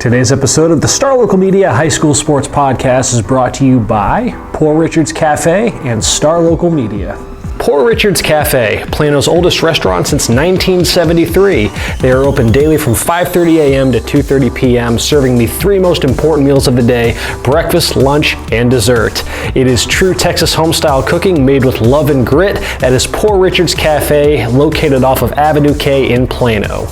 Today's episode of the Star Local Media High School Sports Podcast is brought to you by Poor Richard's Cafe and Star Local Media. Poor Richard's Cafe, Plano's oldest restaurant since 1973. They are open daily from 5:30 a.m. to 2:30 p.m., serving the three most important meals of the day: breakfast, lunch, and dessert. It is true Texas home-style cooking made with love and grit. That is Poor Richard's Cafe, located off of Avenue K in Plano.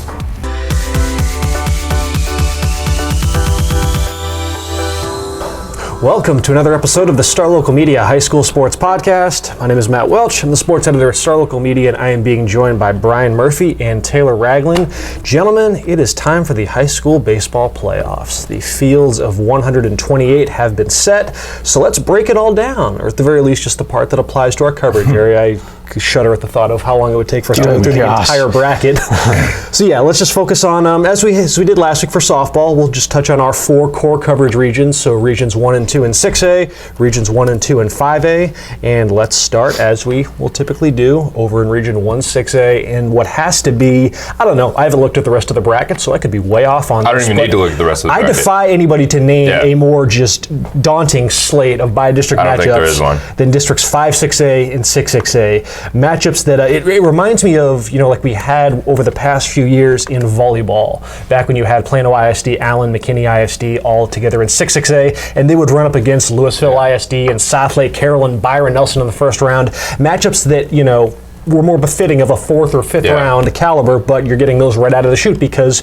Welcome to another episode of the Star Local Media High School Sports Podcast. My name is Matt Welch. I'm the sports editor at Star Local Media, and I am being joined by Brian Murphy and Taylor Ragland. Gentlemen, it is time for the high school baseball playoffs. The fields of 128 have been set, so let's break it all down, or at the very least, just the part that applies to our coverage area. I shudder at the thought of how long it would take for us to go through the entire bracket. So yeah, let's just focus on, as we did last week for softball, we'll just touch on our four core coverage regions. So regions 1 and 2 and 6A, regions 1 and 2 and 5A, and let's start, as we will typically do, over in region 1, 6A, and what has to be, I don't know, I haven't looked at the rest of the bracket, so I could be way off on this. I don't even need to look at the rest of the bracket. I defy anybody to name a more just daunting slate of by-district matchups than districts 5, 6A, and 6, 6A. Matchups that it reminds me of, like we had over the past few years in volleyball, back when you had Plano ISD, Allen, McKinney ISD all together in 6, 6A, and they would run up against Louisville ISD and Southlake, Carrollton, Byron Nelson in the first round. Matchups that, were more befitting of a fourth or fifth round caliber, but you're getting those right out of the chute because,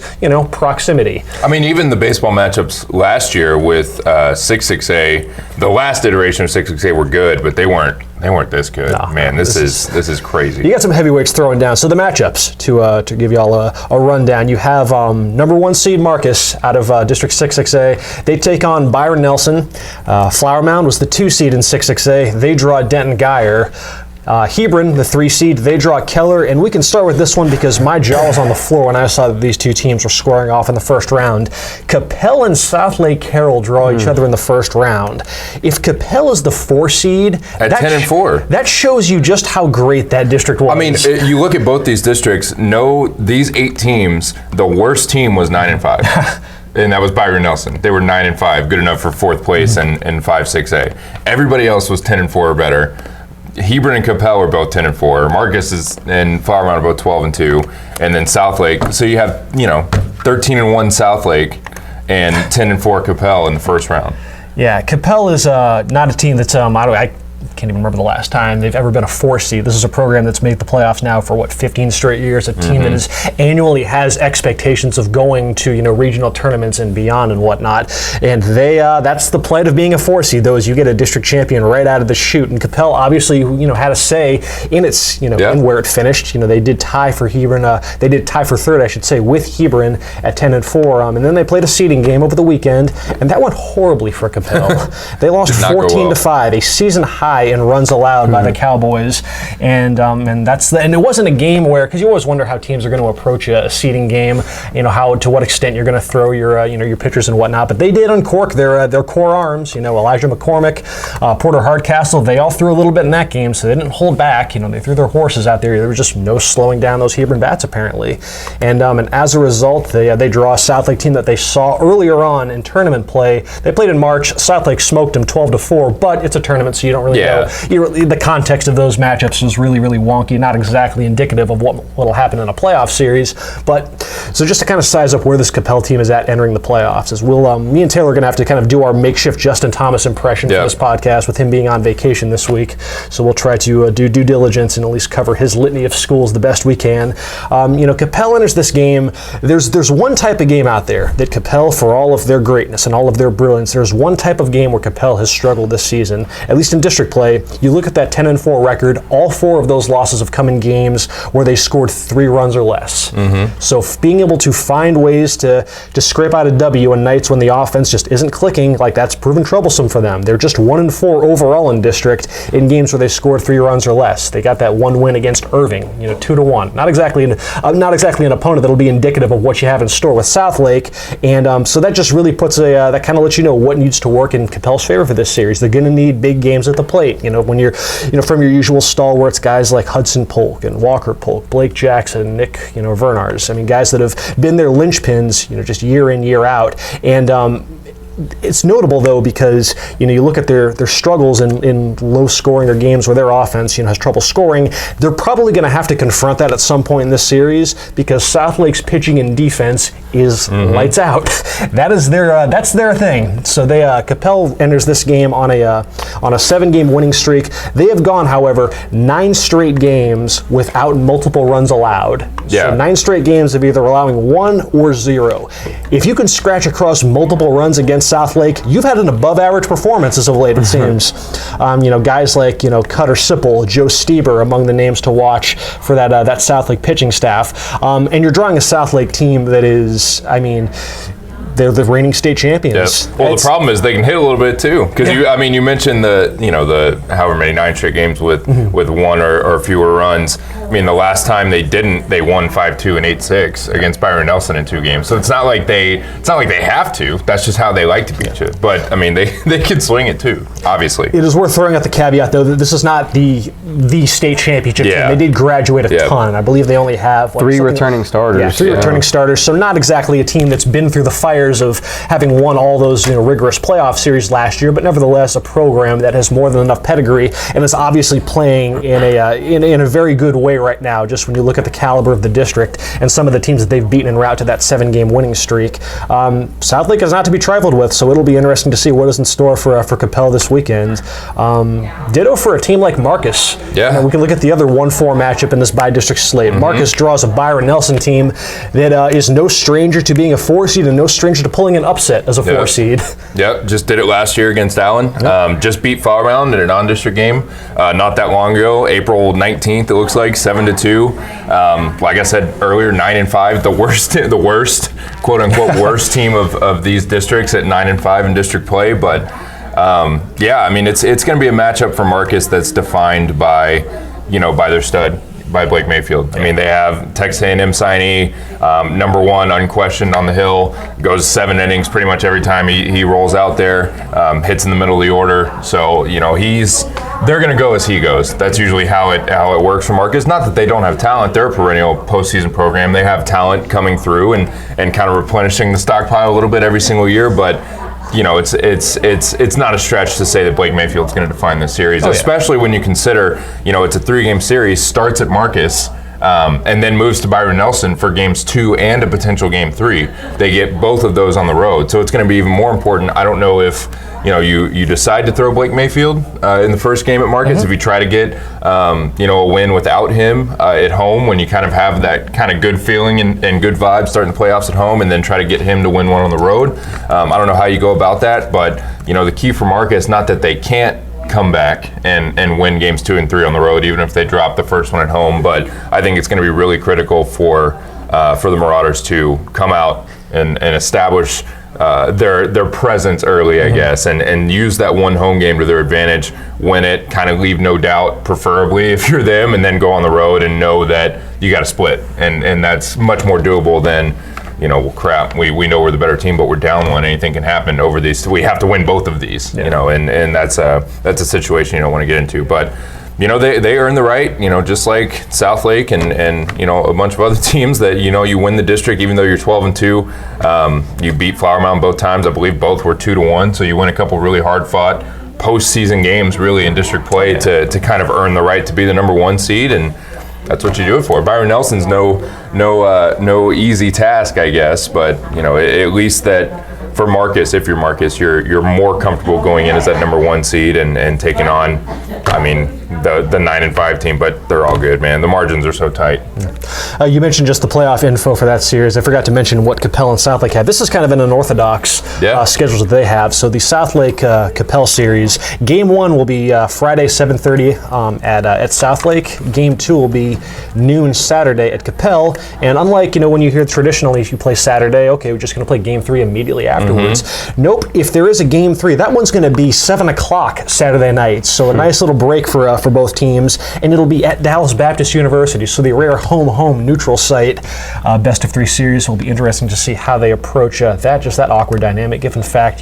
proximity. I mean, even the baseball matchups last year with 6-6A, the last iteration of 6-6A were good, but they weren't this good. No, man, this is crazy. You got some heavyweights throwing down. So the matchups, to give you all a rundown, you have number 1 seed Marcus out of District 6-6A. They take on Byron Nelson. Flower Mound was the 2 seed in 6-6A. They draw Denton Geyer. Hebron, the 3 seed, they draw Keller, and we can start with this one because my jaw was on the floor when I saw that these two teams were squaring off in the first round. Capel and Southlake Carroll draw each other in the first round. If Capel is the 4 seed, at 10-4, that shows you just how great that district was. I mean, you look at both these districts. These 8 teams, the worst team was 9-5. And that was Byron Nelson. They were 9-5, good enough for 4th place in 5-6A. Everybody else was 10-4 or better. Hebron and Capel were both 10-4. Marcus and Flower Mound are both 12-2, and then Southlake. So you have 13-1 Southlake and 10-4 Capel in the first round. Yeah, Capel is not a team that's I can't even remember the last time they've ever been a 4 seed. This is a program that's made the playoffs now for 15 straight years. A team that is annually has expectations of going to regional tournaments and beyond and whatnot. And they that's the plight of being a 4 seed. Though, is you get a district champion right out of the chute. And Capel obviously had a say in its in where it finished. They did tie for Hebron. They did tie for 3rd, I should say, with Hebron at 10-4. And then they played a seeding game over the weekend, and that went horribly for Capel. They lost 14-5, a season high in runs allowed by the Cowboys, and it wasn't a game where, because you always wonder how teams are going to approach a seeding game, to what extent you're going to throw your pitchers and whatnot, but they did uncork their core arms. Elijah McCormick, Porter Hardcastle, they all threw a little bit in that game, so they didn't hold back. They threw their horses out there. There was just no slowing down those Hebron bats apparently, and as a result, they draw a Southlake team that they saw earlier on in tournament play. They played in March. Southlake smoked them 12-4, but it's a tournament, so you don't really know. The context of those matchups was really, really wonky, not exactly indicative of what will happen in a playoff series. But so just to kind of size up where this Capel team is at entering the playoffs, is me and Taylor are going to have to kind of do our makeshift Justin Thomas impression for this podcast with him being on vacation this week. So we'll try to do due diligence and at least cover his litany of schools the best we can. Capel enters this game. There's one type of game out there that Capel, for all of their greatness and all of their brilliance, there's one type of game where Capel has struggled this season, at least in district play. You look at that 10-4 record, all 4 of those losses have come in games where they scored 3 runs or less. So being able to find ways to scrape out a W on nights when the offense just isn't clicking, that's proven troublesome for them. They're just 1-4 overall in district in games where they scored 3 runs or less. They got that one win against Irving, 2-1. Not exactly an opponent that'll be indicative of what you have in store with Southlake, and so that just really puts that kind of lets you know what needs to work in Capel's favor for this series. They're going to need big games at the plate. plate. When you're, from your usual stalwarts, guys like Hudson Polk and Walker Polk, Blake Jackson, Nick, Vernars. I mean, guys that have been their linchpins, just year in, year out. And it's notable though because you look at their struggles in low scoring or games where their offense has trouble scoring. They're probably going to have to confront that at some point in this series because Southlake's pitching and defense is lights out. That's their thing. So Capel enters this game on a 7-game winning streak. They have gone, however, 9 straight games without multiple runs allowed. Yeah. So 9 straight games of either allowing 1 or 0. If you can scratch across multiple runs against Southlake, you've had an above-average performance as of late, it seems. Guys like Cutter Sipple, Joe Stieber among the names to watch for that Southlake pitching staff. And you're drawing a Southlake team that is, they're the reigning state champions. Yep. Well, the problem is they can hit a little bit too, because you mentioned the however many 9 straight games with 1 or fewer runs. I mean, the last time they didn't, they won 5-2 and 8-6 against Byron Nelson in 2 games. So it's not like they have to. That's just how they like to beat you. But I mean, they can swing it too. Obviously, it is worth throwing out the caveat though that this is not the state championship team. They did graduate a ton. I believe they only have 3 returning starters. Yeah, 3 returning starters. So not exactly a team that's been through the fire of having won all those rigorous playoff series last year, but nevertheless a program that has more than enough pedigree and is obviously playing in a very good way right now. Just when you look at the caliber of the district and some of the teams that they've beaten en route to that 7-game winning streak, Southlake is not to be trifled with. So it'll be interesting to see what is in store for Capel this weekend. Ditto for a team like Marcus. Yeah, we can look at the other 1-4 matchup in this bi-district slate. Marcus draws a Byron Nelson team that is no stranger to being a 4 seed and no stranger to pulling an upset as a 4 seed. Yep, just did it last year against Allen. Just beat Fall Round in a non-district game not that long ago, April 19th. It looks like 7-2. Like I said earlier, 9-5. The worst, quote unquote, worst team of these districts at 9-5 in district play. But I mean, it's going to be a matchup for Marcus that's defined by their stud. By Blake Mayfield. I mean, they have Texas A&M signee, number 1 unquestioned on the Hill, goes 7 innings pretty much every time he rolls out there, hits in the middle of the order. So they're going to go as he goes. That's usually how it works for Marcus. Not that they don't have talent; they're a perennial postseason program. They have talent coming through and kind of replenishing the stockpile a little bit every single year, but. It's not a stretch to say that Blake Mayfield's going to define this series, especially when you consider, it's a 3-game series, starts at Marcus, and then moves to Byron Nelson for games 2 and a potential game 3. They get both of those on the road, so it's going to be even more important. I don't know if you decide to throw Blake Mayfield in the first game at Marcus. If you try to get a win without him at home, when you kind of have that kind of good feeling and good vibes starting the playoffs at home, and then try to get him to win one on the road. I don't know how you go about that, but the key for Marcus, not that they can't come back and win games 2 and 3 on the road, even if they drop the first one at home. But I think it's going to be really critical for the Marauders to come out and establish their presence early, I guess, and use that one home game to their advantage, win it, kind of leave no doubt, preferably if you're them, and then go on the road and know that you got to split, and that's much more doable than crap, we know we're the better team, but we're down 1. Anything can happen over these. We have to win both of these, and that's a situation you don't want to get into. But they earn the right, just like Southlake and a bunch of other teams that you win the district even though you're 12-2. You beat Flower Mound both times. I believe both were 2-1, so you win a couple really hard-fought postseason games really in district play to kind of earn the right to be the number 1 seed, and that's what you do it for. Byron Nelson's no easy task, I guess, but at least that for Marcus, if you're Marcus, you're more comfortable going in as that number 1 seed and taking on, the 9-5 team, but they're all good, man. The margins are so tight. You mentioned just the playoff info for that series. I forgot to mention what Capel and Southlake have. This is kind of an unorthodox schedule that they have. So the Southlake Capel series, game 1 will be Friday 7:30 at Southlake. Game 2 will be noon Saturday at Capel. And unlike when you hear traditionally if you play Saturday, okay, we're just going to play game 3 immediately afterwards. Nope. If there is a game 3, that one's going to be 7 o'clock Saturday night. So a nice little break for both teams, and it'll be at Dallas Baptist University. So the rare home neutral site. Best of 3 series will be interesting to see how they approach that awkward dynamic, given the fact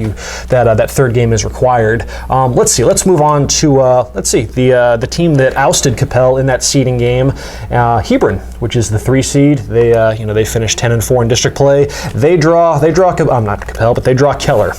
that third game is required. Let's move on to the team that ousted Capel in that seeding game, Hebron, which is the 3 seed. They finished 10-4 in district play. They draw not Capel, but they draw Keller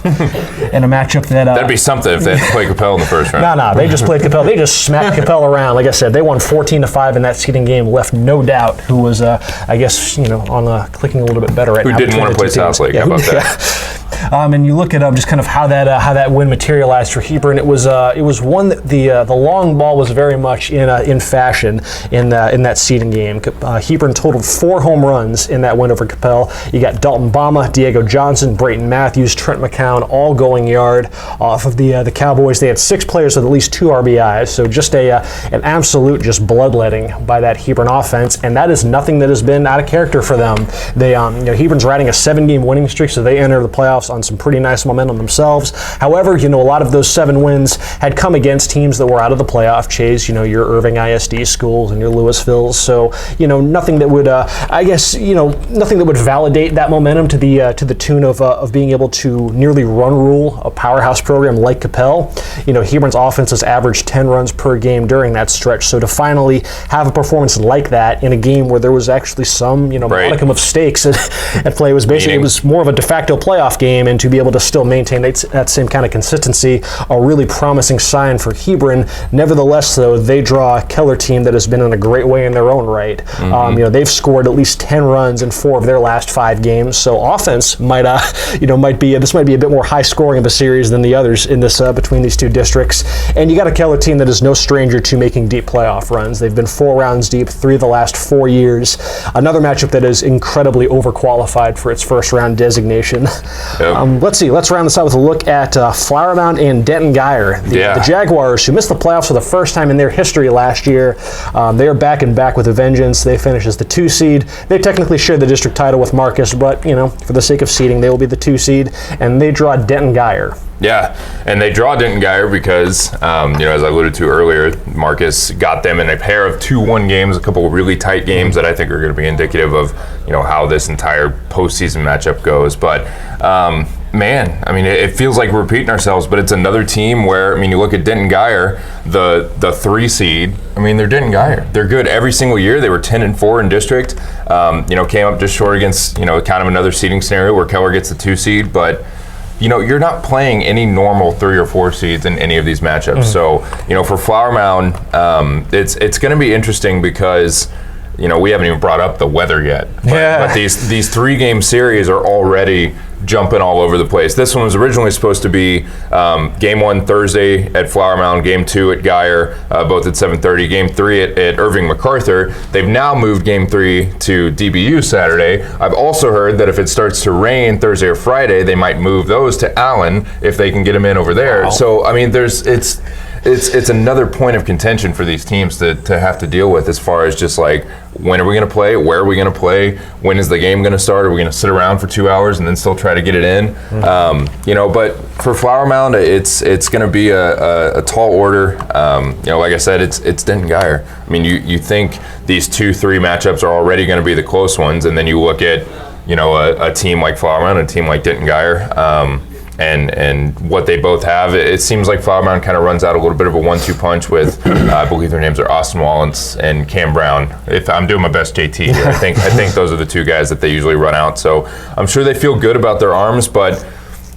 in a matchup that'd be something if they had to play Capel in the first round. No, they just played Capel. They just smacked Capel around. Like I said, they won 14-5 in that seeding game. Left no doubt who was, clicking a little bit better right now. Who didn't want to play South Lake? How about that? And you look at just kind of how that win materialized for Hebron. It was one that the long ball was very much in fashion in that seeding game. Hebron totaled 4 home runs in that win over Capel. You got Dalton Bama, Diego Johnson, Brayton Matthews, Trent McCown, all going yard off of the Cowboys. They had 6 players with at least 2 RBIs. So just an absolute just bloodletting by that Hebron offense, and that is nothing that has been out of character for them. They Hebron's riding a 7-game winning streak, so they enter the playoffs on some pretty nice momentum themselves. However, a lot of those 7 wins had come against teams that were out of the playoff chase, your Irving ISD schools and your Louisvilles. So, nothing that would, nothing that would validate that momentum to the tune of being able to nearly run rule a powerhouse program like Capel. Hebron's offense has averaged 10 runs per game during that stretch. So to finally have a performance like that in a game where there was actually some, modicum of stakes at play, was basically, it was more of a de facto playoff game, and to be able to still maintain that same kind of consistency, a really promising sign for Hebron. Nevertheless, though, they draw a Keller team that has been in a great way in their own right. Mm-hmm. They've scored at least 10 runs in 4 of their last 5 games. So offense might be a bit more high scoring of a series than the others in this between these 2 districts. And you got a Keller team that is no stranger to making deep playoff runs. They've been 4 rounds deep 3 of the last 4 years. Another matchup that is incredibly overqualified for its first round designation. Yep. Let's round this out with a look at Flower Mound and Denton Guyer. The Jaguars, who missed the playoffs for the first time in their history last year. They are back and back with a vengeance. They finish as the 2 seed. They technically share the district title with Marcus, but for the sake of seeding, they will be the 2 seed, and they draw Denton Guyer. Yeah, and they draw Denton Guyer because, as I alluded to earlier, Marcus got them in a pair of 2-1 games, a couple of really tight games that I think are going to be indicative of, how this entire postseason matchup goes. But, it feels like we're repeating ourselves, but it's another team where, you look at Denton Guyer, the 3 seed, they're Denton Guyer. They're good every single year. They were 10-4 in district, came up just short against, kind of another seeding scenario where Keller gets the 2 seed, but you're not playing any normal 3 or 4 seeds in any of these matchups. Mm-hmm. So, for Flower Mound, it's going to be interesting because, we haven't even brought up the weather yet. But these 3-game series are already jumping all over the place. This one was originally supposed to be game 1 Thursday at Flower Mound, game 2 at Guyer, both at 7:30, game 3 at Irving MacArthur. They've now moved game 3 to DBU Saturday. I've also heard that if it starts to rain Thursday or Friday, they might move those to Allen if they can get them in over there. Wow. So, it's another point of contention for these teams to have to deal with, as far as just like, when are we going to play? Where are we going to play? When is the game going to start? Are we going to sit around for 2 hours and then still try to get it in? Mm-hmm. But for Flower Mound, it's going to be a tall order. Like I said, it's Denton Guyer. You think these 2-3 matchups are already going to be the close ones, and then you look at, a team like Flower Mound and a team like Denton Guyer. And what they both have, it seems like Flower Mound kind of runs out a little bit of a 1-2 punch with, I believe their names are Austin Wallens and Cam Brown. If I'm doing my best, JT here, I think those are the 2 guys that they usually run out. So I'm sure they feel good about their arms, but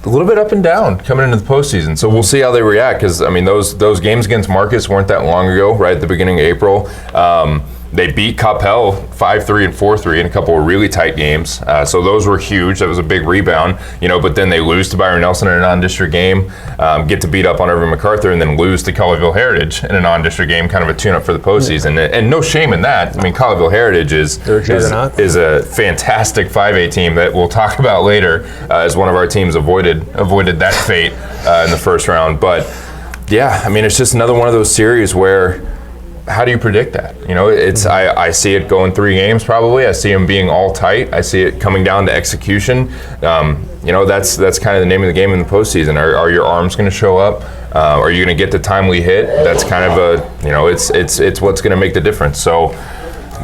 a little bit up and down coming into the postseason. So we'll see how they react, because those games against Marcus weren't that long ago, right at the beginning of April. They beat Capel 5-3 and 4-3 in a couple of really tight games. So those were huge. That was a big rebound, but then they lose to Byron Nelson in a non-district game, get to beat up on Irving MacArthur, and then lose to Colleyville Heritage in a non-district game, kind of a tune-up for the postseason. And no shame in that. Colleyville Heritage is a fantastic 5A team that we'll talk about later, as one of our teams avoided that fate in the first round. But yeah, it's just another one of those series where, how do you predict that? I see it going 3 games probably. I see them being all tight. I see it coming down to execution. That's kind of the name of the game in the postseason. Are your arms going to show up? Are you going to get the timely hit? That's kind of it's what's going to make the difference. So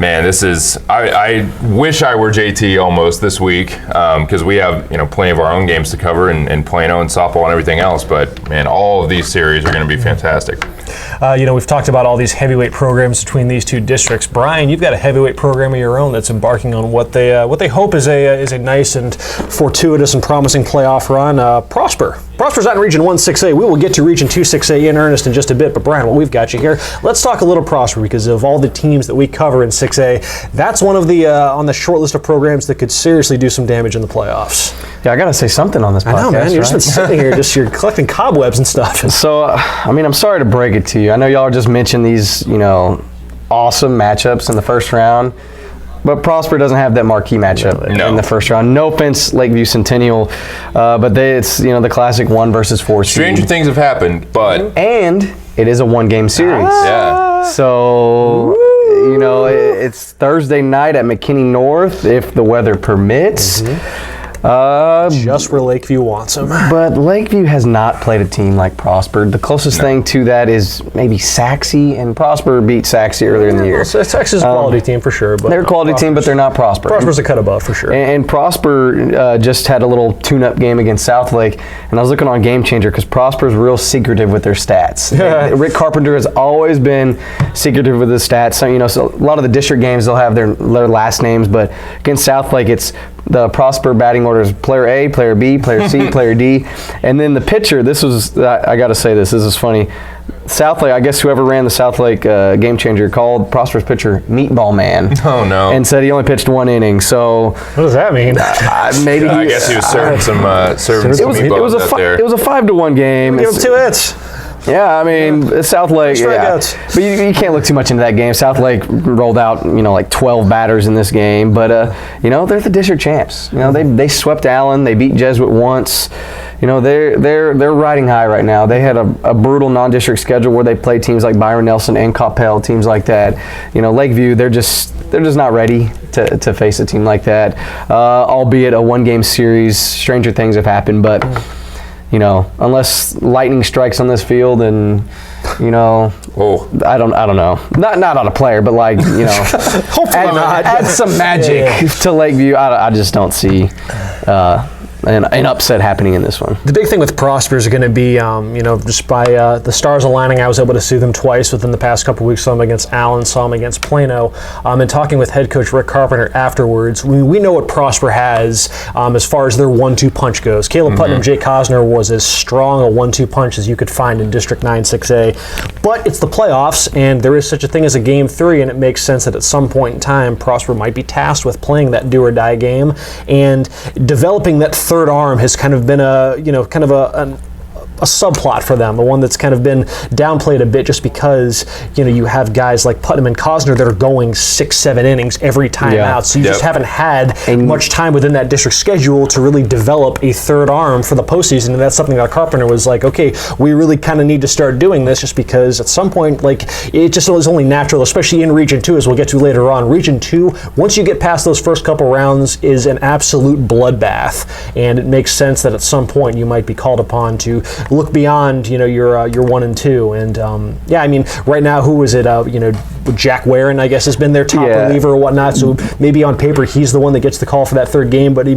Man, this is. I wish I were JT almost this week because we have plenty of our own games to cover in Plano and softball and everything else. But man, all of these series are going to be fantastic. We've talked about all these heavyweight programs between these two districts. Brian, you've got a heavyweight program of your own that's embarking on what they hope is a nice and fortuitous and promising playoff run. Prosper. Prosper's out in Region 1 6A. We will get to Region 2 6A in earnest in just a bit, but Brian, what we've got you here, let's talk a little Prosper because of all the teams that we cover in 6A, that's one of the on the short list of programs that could seriously do some damage in the playoffs. Yeah, I got to say something on this podcast. I know, man. You're right? just sitting here, you're collecting cobwebs and stuff. So, I'm sorry to break it to you. I know y'all just mentioned these, awesome matchups in the first round. But Prosper doesn't have that marquee matchup in the first round. No offense, Lakeview Centennial, but it's the classic 1 versus 4 seed. Stranger things have happened, but and it is a 1-game series. Yeah. So it's Thursday night at McKinney North if the weather permits. Just where Lakeview wants them. But Lakeview has not played a team like Prosper. The closest thing to that is maybe Sachse, and Prosper beat Sachse earlier in the year. Sachse is a quality team for sure. But they're a quality team, but they're not Prosper. Prosper's a cut above for sure. And Prosper just had a little tune-up game against Southlake, and I was looking on Game Changer because Prosper's real secretive with their stats. Rick Carpenter has always been secretive with his stats. So, a lot of the district games, they'll have their last names, but against Southlake, it's the Prosper batting order is player A, player B, player C, player D. And then the pitcher, I got to say this is funny. Southlake, I guess whoever ran the Southlake Game Changer called Prosper's pitcher Meatball Man. Oh, no. And said he only pitched 1 inning. So what does that mean? Maybe I guess he was serving some meatballs out there. It was a 5-1 game. Give him 2 hits. Yeah, I mean, Southlake, but you can't look too much into that game. Southlake rolled out, like 12 batters in this game, but they're the district champs. They swept Allen, they beat Jesuit once. They're riding high right now. They had a brutal non-district schedule where they played teams like Byron Nelson and Coppell, teams like that. Lakeview, they're just not ready to face a team like that. Albeit a 1-game series, stranger things have happened, but unless lightning strikes on this field and, I don't know. Not on a player, but hopefully add some magic to Lakeview. I just don't see an upset happening in this one. The big thing with Prosper is going to be, just by the stars aligning, I was able to see them twice within the past couple of weeks. Saw them against Allen, saw them against Plano. And talking with head coach Rick Carpenter afterwards, we know what Prosper has as far as their 1-2 punch goes. Caleb Putnam, Jake Cosner was as strong a 1-2 punch as you could find in District 9 6A. But it's the playoffs, and there is such a thing as a Game 3, and it makes sense that at some point in time, Prosper might be tasked with playing that do-or-die game and developing that third arm has kind of been a subplot for them, the one that's kind of been downplayed a bit just because, you have guys like Putnam and Cosner that are going 6-7 innings every time out. So you just haven't had much time within that district schedule to really develop a third arm for the postseason. And that's something that Carpenter was like, okay, we really kind of need to start doing this just because at some point, it just was only natural, especially in Region 2, as we'll get to later on. Region 2, once you get past those first couple rounds, is an absolute bloodbath. And it makes sense that at some point you might be called upon to look beyond, your 1 and 2, and right now, who is it? Jack Warren, I guess, has been their top reliever or whatnot. So maybe on paper he's the one that gets the call for that third game. But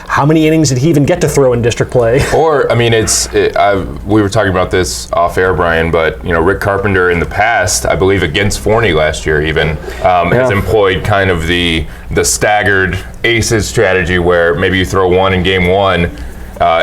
how many innings did he even get to throw in district play? Or we were talking about this off air, Brian, but Rick Carpenter in the past, I believe against Forney last year, even has employed kind of the staggered aces strategy where maybe you throw 1 in game 1.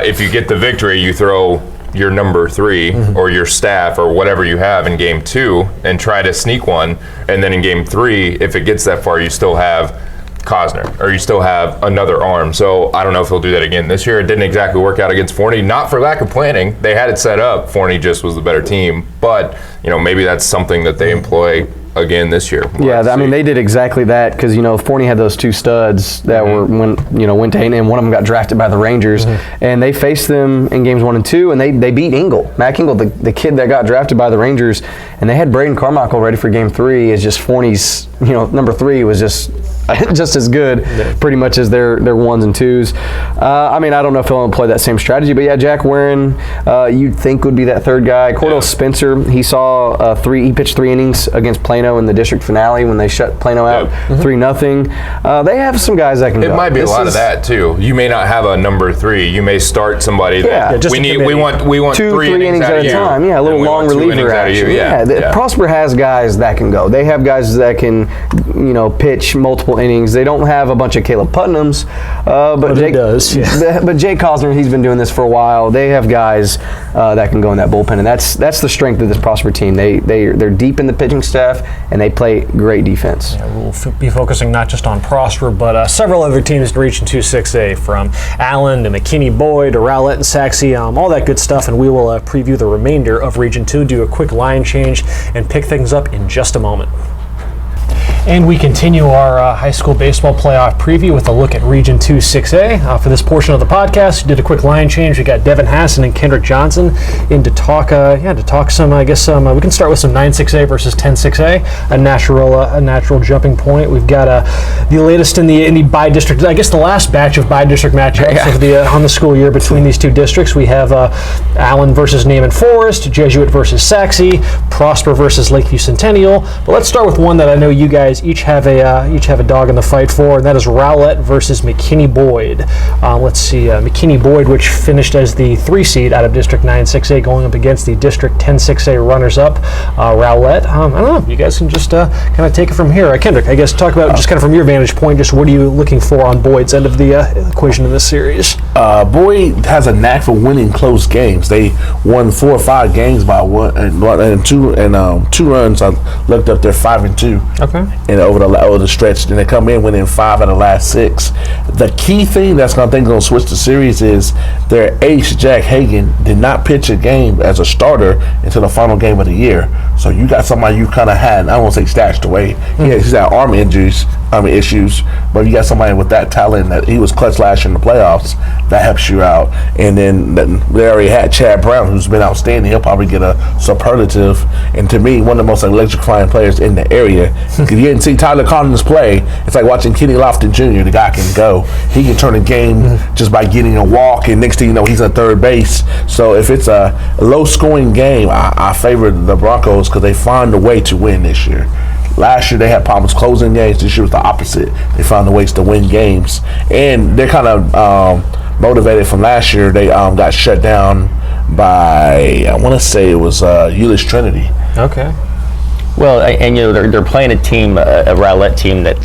If you get the victory, you throw your number 3 or your staff or whatever you have in game 2 and try to sneak one. And then in game 3, if it gets that far, you still have Cosner or you still have another arm. So I don't know if he'll do that again this year. It didn't exactly work out against Forney, not for lack of planning. They had it set up. Forney just was the better team. But, maybe that's something that they employ again this year. They did exactly that because Forney had those 2 studs that went to A&M, and one of them got drafted by the Rangers, and they faced them in games 1 and 2, and they beat Mac Engel, the kid that got drafted by the Rangers, and they had Braden Carmichael ready for game 3. Is just Forney's number 3 was just just as good, pretty much as their 1s and 2s. I mean, I don't know if he'll employ that same strategy, but yeah, Jack Warren, you'd think would be that third guy. Cordell Spencer, he pitched 3 innings against Plano in the district finale when they shut Plano out 3-0. They have some guys that can go. It might be a lot of that too. You may not have a number 3. You may start somebody that we want 3 innings at a time. Yeah, a little long reliever action. Prosper has guys that can go. They have guys that can, pitch multiple innings. They don't have a bunch of Caleb Putnams, but Jake does. Yeah. But Jake Cosner, he's been doing this for a while. They have guys that can go in that bullpen, and that's the strength of this Prosper team. They're deep in the pitching staff, and they play great defense. Yeah, we'll be focusing not just on Prosper, but several other teams in Region 2 6A, from Allen to McKinney Boyd to Rowlett and Sachse, all that good stuff, and we will preview the remainder of Region 2, do a quick line change, and pick things up in just a moment. And we continue our high school baseball playoff preview with a look at Region 2 6A. For this portion of the podcast, we did a quick line change. We got Devin Hassan and Kendrick Johnson in to talk some, I guess, we can start with some 9-6A versus 10-6A, a natural jumping point. We've got the latest in the bi-district, I guess the last batch of bi-district matchups on the school year between these 2 districts. We have Allen versus Naaman Forest, Jesuit versus Sachse, Prosper versus Lakeview Centennial. But let's start with one that I know you guys each have a dog in the fight for, and that is Rowlett versus McKinney Boyd. Let's see, McKinney Boyd, which finished as the 3 seed out of District 9-6A, going up against the District 10-6A runners-up, Rowlett. I don't know, you guys can just kind of take it from here. Kendrick, I guess talk about just kind of from your vantage point, just what are you looking for on Boyd's end of the equation in this series? Boyd has a knack for winning close games. They won 4 or 5 games by 1 and 2 runs. I looked up, they're 5-2. Okay. And over the stretch, then they come in winning 5 out of the last 6. The key thing that's going to switch the series is their ace Jack Hagan did not pitch a game as a starter until the final game of the year. So you got somebody you kind of had, I won't say stashed away. He's had arm issues, but you got somebody with that talent that he was clutch last year in the playoffs. That helps you out. And then they already had Chad Brown, who's been outstanding. He'll probably get a superlative. And to me, one of the most electrifying players in the area. If you didn't see Tyler Collins play, it's like watching Kenny Lofton Jr. The guy can go. He can turn a game just by getting a walk, and next thing you know, he's on third base. So if it's a low-scoring game, I favor the Broncos because they find a way to win this year. Last year they had problems closing games. This year was the opposite. They found the ways to win games, and they're kind of motivated from last year. They got shut down by, I want to say it was Euless Trinity. Okay. Well, and they're playing a team, a Rowlett team that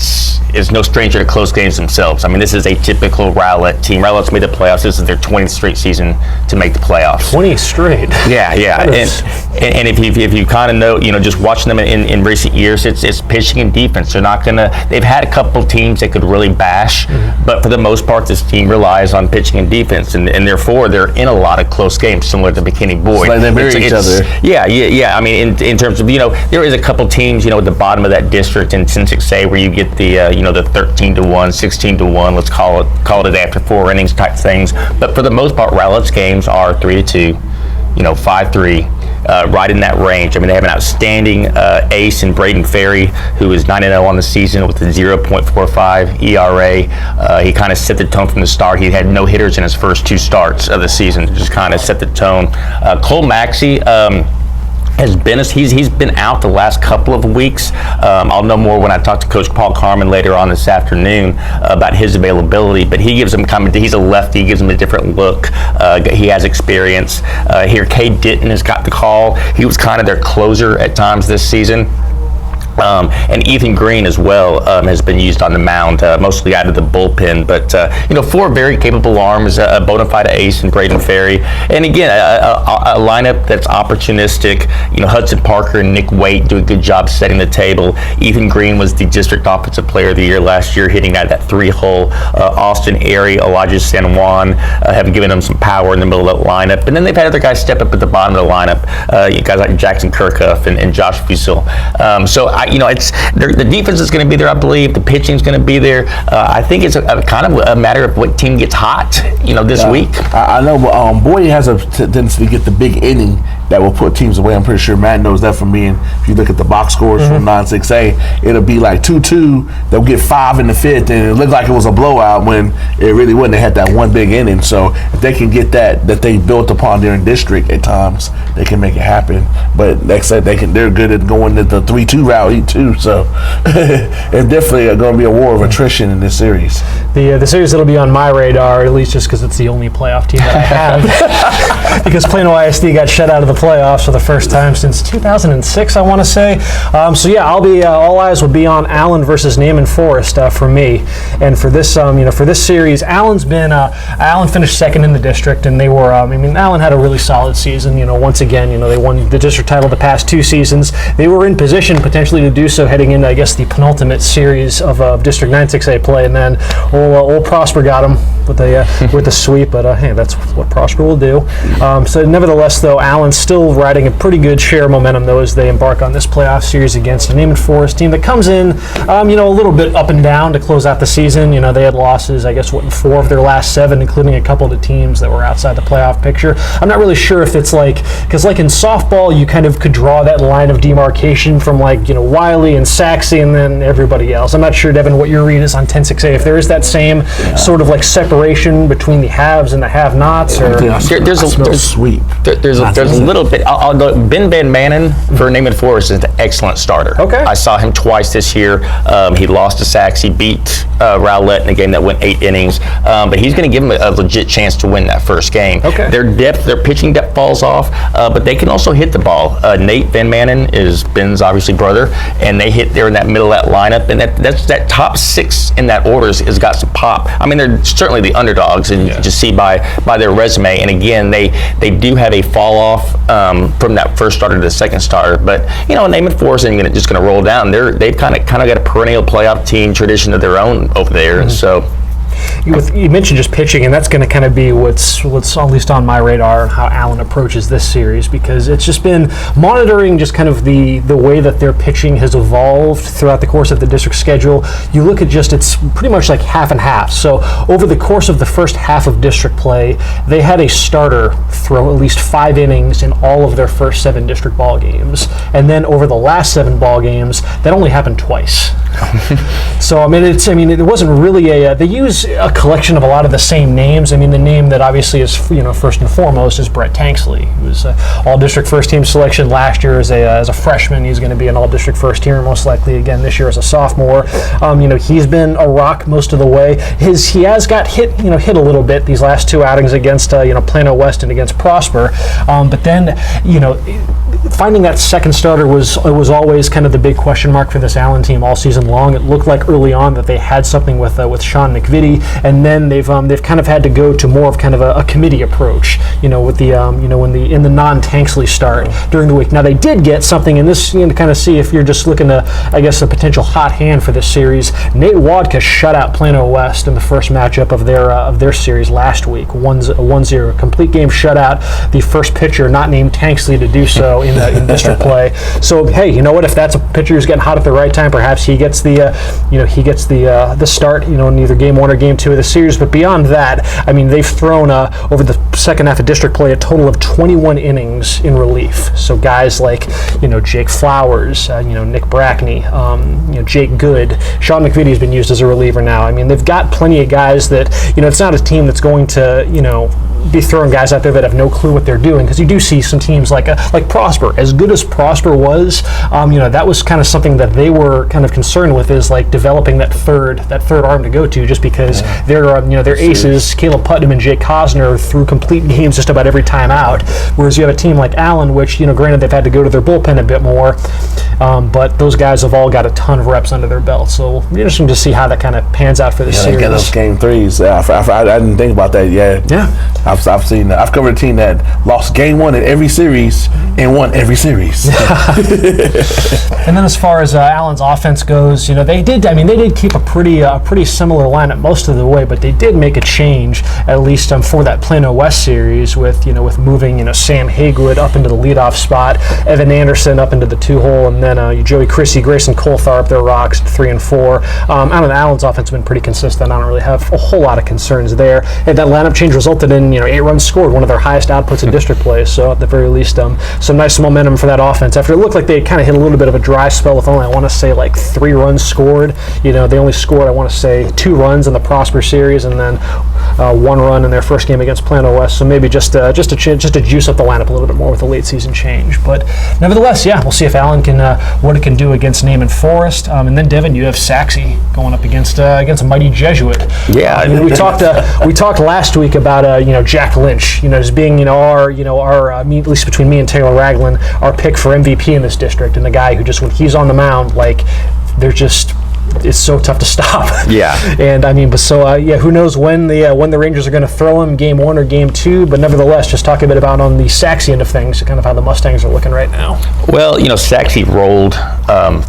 is no stranger to close games themselves. I mean, this is a typical Rowlett team. Rowlett's made the playoffs. This is their 20th straight season to make the playoffs. 20 straight. Yeah. And if you kind of know, just watching them in recent years, it's pitching and defense. They're not gonna. They've had a couple teams that could really bash, but for the most part, this team relies on pitching and defense, and therefore they're in a lot of close games, similar to McKinney Boyd. It's like they mirror each other. Yeah. I mean, in terms of there is a couple teams at the bottom of that district in 10-6A where you get the the 13-1, 16-1, let's call it after 4 innings type things. But for the most part, Rowlett's games are 3-2, 5-3, right in that range. I mean, they have an outstanding ace in Braden Ferry, who is 9-0 on the season with a 0.45 ERA. He kind of set the tone from the start. He had no hitters in his first 2 starts of the season, just kind of set the tone. Cole Maxey he's been out the last couple of weeks. I'll know more when I talk to Coach Paul Carmen later on this afternoon about his availability. But he gives him he's a lefty. He gives him a different look. He has experience. Here, Cade Ditton has got the call. He was kind of their closer at times this season. And Ethan Green as well has been used on the mound, mostly out of the bullpen. But 4 very capable arms, a bona fide ace in Braden Ferry, and again a lineup that's opportunistic. Hudson Parker and Nick Waite do a good job setting the table. Ethan Green was the district offensive player of the year last year, hitting out that 3-hole. Austin Airy, Elijah San Juan have given them some power in the middle of that lineup, and then they've had other guys step up at the bottom of the lineup. Guys like Jackson Kirkhoff and Josh Fusil. It's the defense is going to be there. I believe the pitching is going to be there. I think it's a kind of a matter of what team gets hot. This week. I know Boyd has a tendency to get the big inning that will put teams away. I'm pretty sure Matt knows that from me. And if you look at the box scores from 9-6A, it'll be like 2-2. They'll get 5 in the 5th, and it looked like it was a blowout when it really wasn't. They had that one big inning. So if they can get that they built upon during district at times, they can make it happen. But like I said, they're good at going to the 3-2 route too. So it's definitely going to be a war of attrition in this series. The series that'll be on my radar, at least just because it's the only playoff team that I have, because Plano ISD got shut out of the playoffs for the first time since 2006, I want to say. So yeah, I'll be all eyes will be on Allen versus Naaman Forest for me. And for this, for this series, Allen finished second in the district, and they were. Allen had a really solid season. Once again, they won the district title the past 2 seasons. They were in position potentially to do so heading into, I guess, the penultimate series of District 9-6A play, and then old Prosper got them with the sweep. But hey, that's what Prosper will do. So nevertheless, though, Allen's still riding a pretty good share of momentum, though, as they embark on this playoff series against a Naaman Forest team that comes in, a little bit up and down to close out the season. They had losses, I guess, in 4 of their last 7, including a couple of teams that were outside the playoff picture. I'm not really sure if it's because in softball, you kind of could draw that line of demarcation from Wiley and Sachse and then everybody else. I'm not sure, Devin, what your read is on 10-6A. If there is that same sort of separation between the haves and the have-nots, or there's a little bit. I'll go. Ben Van Manen for Naaman Forest is an excellent starter. Okay. I saw him twice this year. He lost to Sachse. He beat Rowlett in a game that went 8 innings. But he's going to give him a legit chance to win that first game. Okay. Their pitching depth falls off, but they can also hit the ball. Nate Van Manen is Ben's obviously brother, and they hit there in that middle of that lineup, and that top 6 in that order has got some pop. They're certainly the underdogs, and you can just see by their resume. And again, they do have a fall off from that first starter to the second starter. But Naaman Forest isn't just going to roll down. They've kind of got a perennial playoff team tradition of their own over there, and so. You mentioned just pitching, and that's going to kind of be what's at least on my radar and how Allen approaches this series, because it's just been monitoring just kind of the way that their pitching has evolved throughout the course of the district schedule. You look at it's pretty much like half and half. So over the course of the first half of district play, they had a starter throw at least 5 innings in all of their first 7 district ball games, and then over the last 7 ball games, that only happened twice. So it wasn't really they use a collection of a lot of the same names. The name that obviously is first and foremost is Brett Tanksley, who was all-district first-team selection last year as a freshman. He's going to be an all-district first-teamer most likely again this year as a sophomore. He's been a rock most of the way. He has got hit a little bit these last 2 outings against Plano West and against Prosper. But then finding that second starter was always kind of the big question mark for this Allen team all season long. It looked like early on that they had something with Sean McVitie, and then they've kind of had to go to more of kind of a committee approach, with the in the non-Tanksley start during the week. Now they did get something in this, to kind of see if you're just looking to, I guess, a potential hot hand for this series. Nate Wadka shut out Plano West in the first matchup of their series last week, 1-0 complete game shutout. The first pitcher not named Tanksley to do so in district play. So hey, you know what? If that's a pitcher who's getting hot at the right time, perhaps he gets the start, in either game 1 or game 2 of the series. But beyond that, they've thrown over the second half of district play a total of 21 innings in relief. So guys like Jake Flowers, Nick Brackney, Jake Good, Sean McVitie has been used as a reliever now. They've got plenty of guys that it's not a team that's going to be throwing guys out there that have no clue what they're doing, because you do see some teams like Prosper. As good as Prosper was, that was kind of something that they were kind of concerned with, is developing that third arm to go to, just because their aces, Caleb Putnam and Jake Cosner, threw complete games just about every time out. Whereas you have a team like Allen, which granted they've had to go to their bullpen a bit more, but those guys have all got a ton of reps under their belt. So it'll be interesting to see how that kind of pans out for this series. Get those game 3s. I didn't think about that yet. Yeah. I've covered a team that lost game 1 in every series and won every series. And then as far as Allen's offense goes, they did keep a pretty similar lineup most of the way, but they did make a change, at least for that Plano West series, with moving Sam Haygood up into the leadoff spot, Evan Anderson up into the 2-hole, and then Joey Chrissy, Grayson Coltharp, their rocks at 3 and 4. Allen's offense has been pretty consistent. I don't really have a whole lot of concerns there. And that lineup change resulted in 8 runs scored, one of their highest outputs in district play. So at the very least, some nice momentum for that offense. After it looked like they kind of hit a little bit of a dry spell with only, I want to say, like 3 runs scored. They only scored, I want to say, 2 runs in the Prosper series, and then 1 run in their first game against Plano West. So maybe just to juice up the lineup a little bit more with a late season change. But nevertheless, yeah, we'll see if Allen can what it can do against Naaman Forest. And then Devin, you have Sachse going up against a mighty Jesuit. Yeah, we talked last week about Jack Lynch, as being our at least between me and Taylor Ragland, our pick for MVP in this district, and the guy who just when he's on the mound, like it's so tough to stop. Yeah. And who knows when the Rangers are going to throw him, game 1 or game 2? But nevertheless, just talk a bit about on the Sachse end of things, kind of how the Mustangs are looking right now. Well, Sachse rolled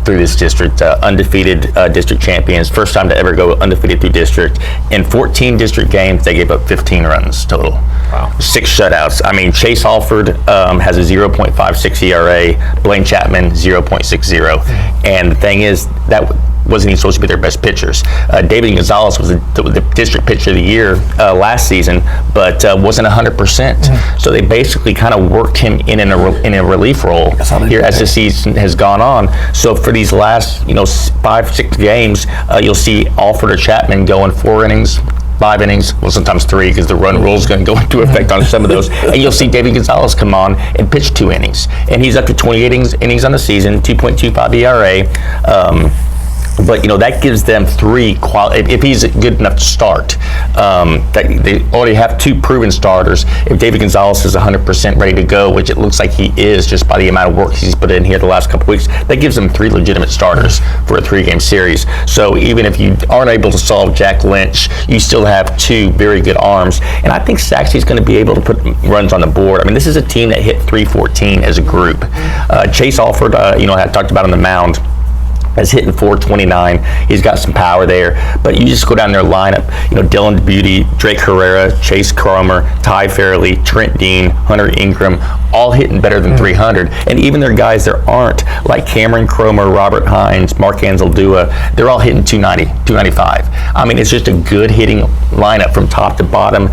through this district, undefeated district champions, first time to ever go undefeated through district. In 14 district games, they gave up 15 runs total. Wow. 6 shutouts. I mean, Chase Alford has a 0.56 ERA, Blaine Chapman 0.60, and the thing is that wasn't even supposed to be their best pitchers. David Gonzalez was the district pitcher of the year last season, but wasn't 100%. So they basically kind of worked him in a relief role here as the season has gone on. So for these last 5-6 games, you'll see Alford or Chapman going 4 innings, 5 innings, well, sometimes 3 because the run rule is going to go into effect on some of those. And you'll see David Gonzalez come on and pitch 2 innings. And he's up to 28 innings on the season, 2.25 ERA. But that gives them 3 quality. If he's good enough to start, they already have 2 proven starters. If David Gonzalez is 100% ready to go, which it looks like he is just by the amount of work he's put in here the last couple weeks, that gives them 3 legitimate starters for a 3-game series. So even if you aren't able to solve Jack Lynch, you still have 2 very good arms. And I think Sachse is going to be able to put runs on the board. I mean, this is a team that hit 314 as a group. Chase Alford, I talked about on the mound, is hitting 429. He's got some power there, but you just go down their lineup. Dylan Beauty, Drake Herrera, Chase Cromer, Ty Fairley, Trent Dean, Hunter Ingram, all hitting better than 300. And even their guys that aren't, like Cameron Cromer, Robert Hines, Mark Anzaldua, they're all hitting 290, 295. I mean, it's just a good hitting lineup from top to bottom.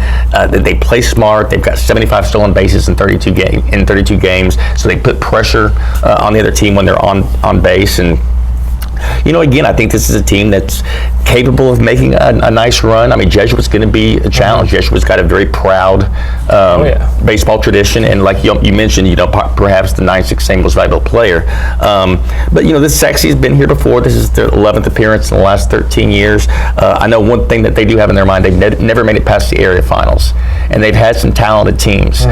They play smart. They've got 75 stolen bases in 32 games, so they put pressure on the other team when they're on base. And again, I think this is a team that's capable of making a nice run. I mean, Jesuit's going to be a challenge. Jesuit's got a very proud baseball tradition, and like you mentioned, perhaps the 9-6 most valuable player. But this Sachse's been here before. This is their 11th appearance in the last 13 years. I know one thing that they do have in their mind: they've never made it past the area finals, and they've had some talented teams.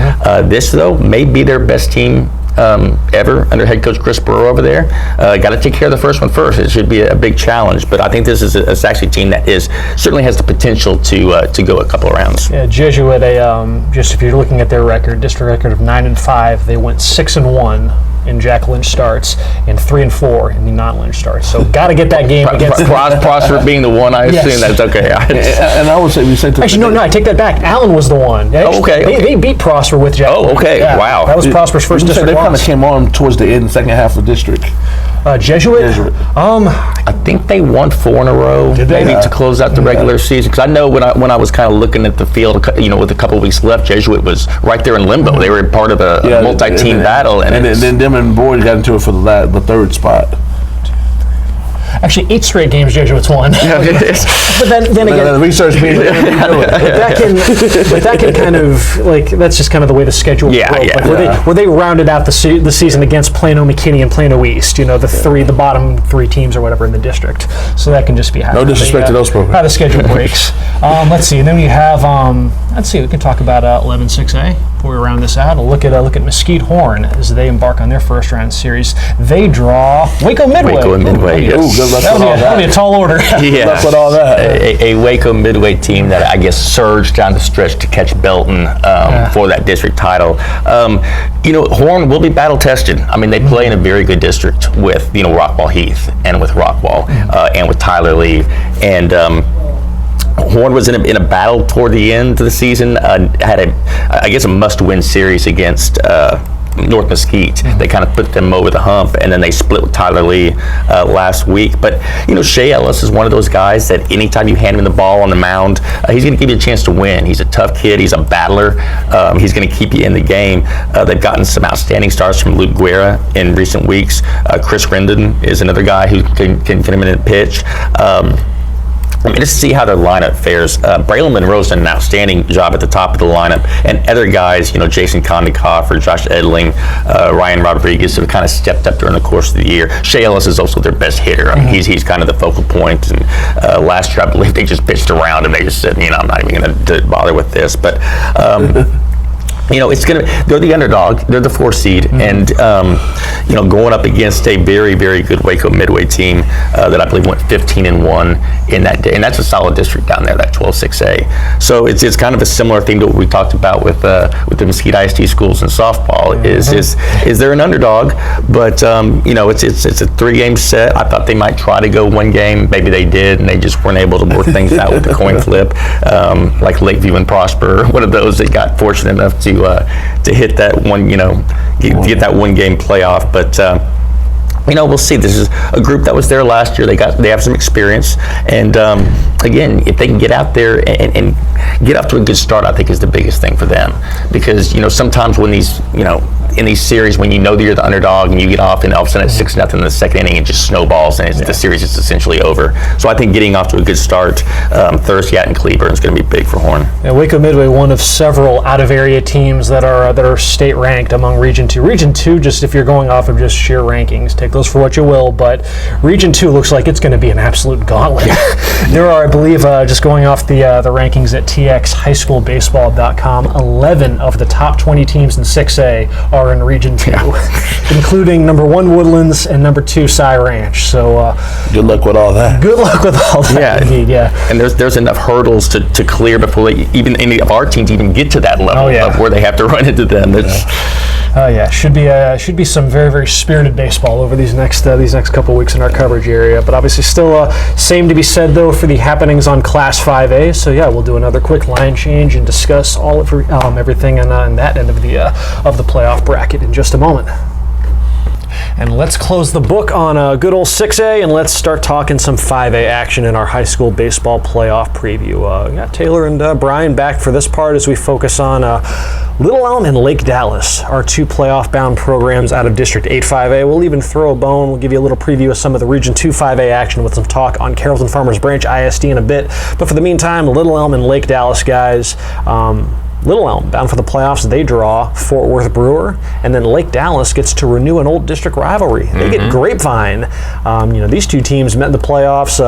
This, though, may be their best team ever under head coach Chris Burrow over there. Got to take care of the first one first. It should be a big challenge, but I think this is a Sachse team that certainly has the potential to go a couple of rounds. Yeah, Jesuit, just if you're looking at their district record of 9-5, they went 6-1 in Jack Lynch starts and 3-4 in the non-Lynch starts. So got to get that game against Prosper being the one. I assume that's okay. And I would say actually no, I take that back. Allen was the one. Oh, okay. They beat Prosper with Jack. Oh, okay. Yeah, wow. That was Prosper's first district They loss. kind of came on towards the end, second half of the district. Jesuit. I think they won 4 in a row, maybe to close out the regular season. Because I know when I was kind of looking at the field, with a couple of weeks left, Jesuit was right there in limbo. They were part of a multi-team battle, and then them and Boyd got into it for the 3rd spot. Actually, 8 straight games Jesuits won. But then again, the research means that can kind of that's just kind of the way the schedule broke. Where they rounded out the season against Plano, McKinney, and Plano East. The bottom 3 teams or whatever in the district. So that can just be how no disrespect to those programs. How the schedule breaks. Let's see. And then we have we can talk about 11-6A before we round this out. I'll look at Mesquite Horn as they embark on their first round series. They draw Waco Midway. Waco Midway. That'll be a tall order. Yeah. That's what all that. A Waco Midway team that I guess surged down the stretch to catch Belton for that district title. Horn will be battle tested. I mean, they play in a very good district with Rockwall Heath and with Rockwall and with Tyler Lee. And Horn was in a battle toward the end of the season. Had a must-win series against North Mesquite. They kind of put them over the hump, and then they split with Tyler Lee last week. But Shea Ellis is one of those guys that anytime you hand him the ball on the mound, he's going to give you a chance to win. He's a tough kid. He's a battler. He's going to keep you in the game. They've gotten some outstanding starts from Luke Guerra in recent weeks. Chris Rendon is another guy who can get him in a pitch. Just see how their lineup fares. Braylon Monroe's done an outstanding job at the top of the lineup, and other guys, Jason Kondikoff or Josh Edling, Ryan Rodriguez have kind of stepped up during the course of the year. Shea Ellis is also their best hitter. He's kind of the focal point. And last year, I believe they just pitched around and they just said, I'm not even going to bother with this. But they're the underdog. They're the 4 seed, and going up against a very, very good Waco Midway team that I believe went 15-1 in that day, and that's a solid district down there, that 12-6A. So it's kind of a similar thing to what we talked about with the Mesquite ISD schools in softball. Is they're an underdog, but it's a 3-game set. I thought they might try to go 1 game. Maybe they did, and they just weren't able to work things out with the coin flip, like Lakeview and Prosper, one of those that got fortunate enough to hit that one, get that 1-game playoff. But we'll see. This is a group that was there last year. They have some experience, and again, if they can get out there and get off to a good start, I think is the biggest thing for them. Because sometimes when these in these series, when that you're the underdog and you get off, and all of a sudden it's 6-0 in the second inning, it just snowballs and the series is essentially over. So I think getting off to a good start Thursday out in Cleburne is going to be big for Horn. And Waco Midway, one of several out-of-area teams that are state ranked among Region 2. Region 2, just if you're going off of just sheer rankings, take those for what you will, but Region 2 looks like it's going to be an absolute gauntlet. There are, I believe, just going off the rankings at txhighschoolbaseball.com, 11 of the top 20 teams in 6A are in Region 2, including number 1 Woodlands and number 2 Cy Ranch. So good luck with all that. Good luck with all that, indeed, And there's enough hurdles to clear before even any of our teams even get to that level of where they have to run into them. Should be some very, very spirited baseball over these next couple weeks in our coverage area. But obviously, still same to be said though for the happenings on Class 5A. So we'll do another quick line change and discuss all of everything in that end of the playoff bracket in just a moment. And let's close the book on good old 6A, and let's start talking some 5A action in our high school baseball playoff preview. We got Taylor and Brian back for this part as we focus on Little Elm and Lake Dallas, our 2 playoff-bound programs out of District 8 5A. We'll even throw a bone. We'll give you a little preview of some of the Region 2 5A action with some talk on Carrollton-Farmers Branch ISD in a bit. But for the meantime, Little Elm and Lake Dallas, guys. Little Elm, bound for the playoffs, they draw Fort Worth Brewer, and then Lake Dallas gets to renew an old district rivalry. They get Grapevine. These 2 teams met in the playoffs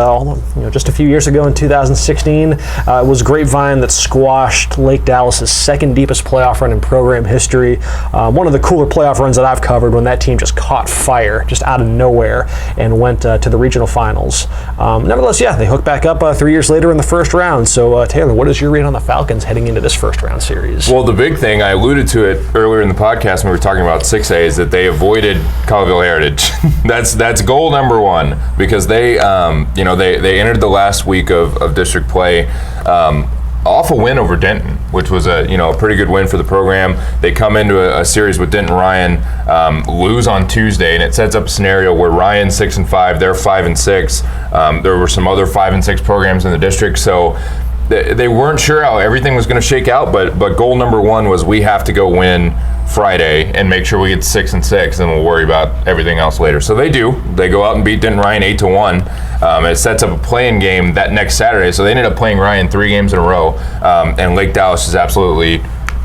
just a few years ago in 2016. It was Grapevine that squashed Lake Dallas's 2nd deepest playoff run in program history. One of the cooler playoff runs that I've covered, when that team just caught fire just out of nowhere and went to the regional finals. Nevertheless, they hooked back up 3 years later in the first round. So Taylor, what is your read on the Falcons heading into this first round series? Well, the big thing, I alluded to it earlier in the podcast when we were talking about 6A, is that they avoided Colleyville Heritage. That's goal number 1, because they they entered the last week of district play off a win over Denton, which was a pretty good win for the program. They come into a series with Denton Ryan, lose on Tuesday, and it sets up a scenario where Ryan's 6-5, they're 5-6. There were some other 5-6 programs in the district, so they weren't sure how everything was going to shake out, but goal number 1 was we have to go win Friday and make sure we get 6-6, and we'll worry about everything else later. So they do. They go out and beat Denton Ryan 8-1. It sets up a play-in game that next Saturday. So they ended up playing Ryan 3 games in a row, and Lake Dallas is absolutely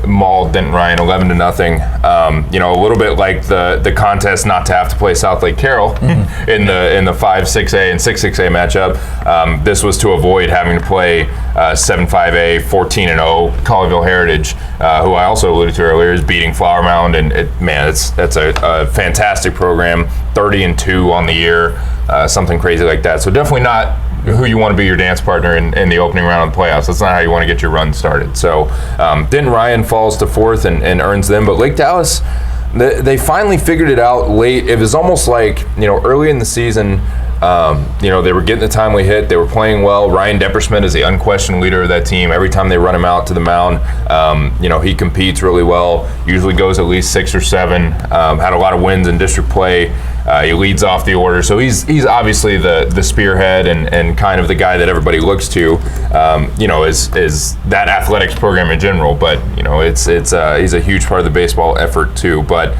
mauled Denton Ryan 11-0. A little bit like the contest not to have to play South Lake Carroll in the 5-6A and 6-6A matchup. This was to avoid having to play 7-5A 14-0 Colleyville Heritage, who I also alluded to earlier is beating Flower Mound, and that's a fantastic program, 30-2 on the year, something crazy like that. So definitely not who you want to be your dance partner in the opening round of the playoffs. That's not how you want to get your run started. So Denton Ryan falls to 4th and earns them. But Lake Dallas, they finally figured it out late. It was almost like, early in the season, They were getting the timely hit. They were playing well. Ryan Depperschmidt is the unquestioned leader of that team. Every time they run him out to the mound, he competes really well. Usually goes at least 6 or 7. Had a lot of wins in district play. He leads off the order, so he's obviously the spearhead and kind of the guy that everybody looks to. Is that athletics program in general, but he's a huge part of the baseball effort too. But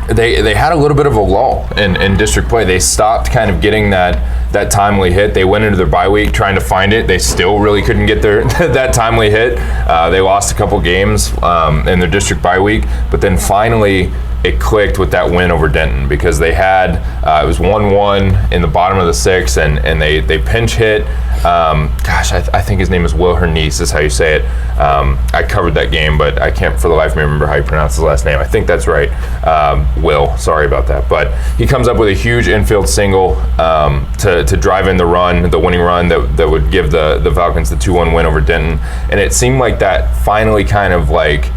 they had a little bit of a lull in district play. They stopped kind of getting that timely hit. They went into their bye week trying to find it. They still really couldn't get that timely hit. They lost a couple games in their district bye week, but then finally it clicked with that win over Denton, because they had it was 1-1 in the bottom of the 6th, and they pinch hit. I think his name is Will Hernice, is how you say it. I covered that game, but I can't for the life of me remember how you pronounce his last name. I think that's right. Will, sorry about that. But he comes up with a huge infield single to drive in the winning run that would give the Falcons the 2-1 win over Denton. And it seemed like that finally kind of like,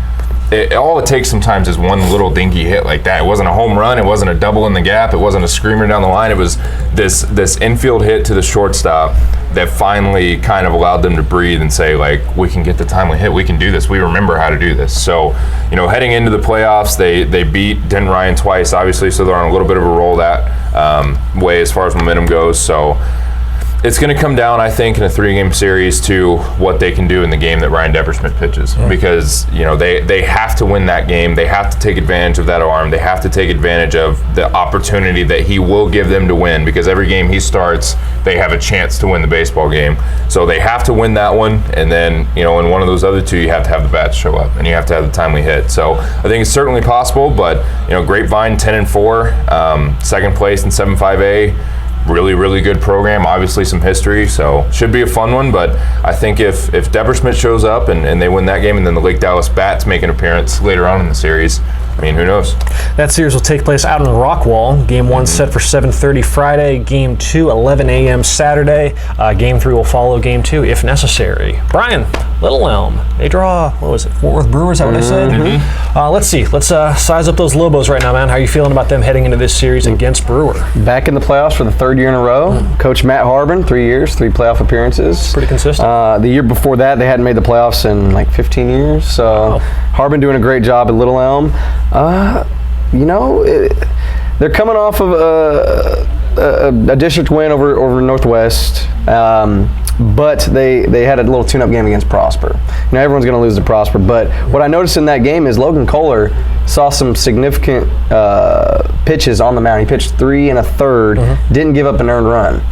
all it takes sometimes is one little dinky hit like that. It wasn't a home run. It wasn't a double in the gap. It wasn't a screamer down the line. It was this infield hit to the shortstop that finally kind of allowed them to breathe and say, like, we can get the timely hit. We can do this. We remember how to do this. So, heading into the playoffs, they beat Denton Ryan twice, obviously, so they're on a little bit of a roll that way as far as momentum goes. So it's going to come down, I think, in a 3-game series to what they can do in the game that Ryan Depperschmidt pitches, because they have to win that game. They have to take advantage of that arm. They have to take advantage of the opportunity that he will give them to win, because every game he starts, they have a chance to win the baseball game. So they have to win that one, and then in one of those other 2, you have to have the bats show up, and you have to have the timely hit. So I think it's certainly possible, but Grapevine 10-4, second place in 7-5A. Really, really good program, obviously some history, so should be a fun one. But I think if Depperschmidt shows up and they win that game, and then the Lake Dallas Bats make an appearance later on in the series, I mean, who knows? That series will take place out in Rockwall. Game 1 set for 7:30 Friday. Game 2, 11 a.m. Saturday. Game 3 will follow Game 2 if necessary. Little Elm. They draw, what was it, Fort Worth Brewers, is that what I said? Mm-hmm. Let's see. Let's size up those Lobos right now, man. How are you feeling about them heading into this series against Brewer? Back in the playoffs for the 3rd year in a row. Coach Matt Harbin, 3 years, 3 playoff appearances. Pretty consistent. The year before that, they hadn't made the playoffs in like 15 years. So Harbin doing a great job at Little Elm. They're coming off of a district win over Northwest, but they had a little tune-up game against Prosper. Everyone's going to lose to Prosper, but what I noticed in that game is Logan Kohler saw some significant pitches on the mound. He pitched 3 1/3, didn't give up an earned run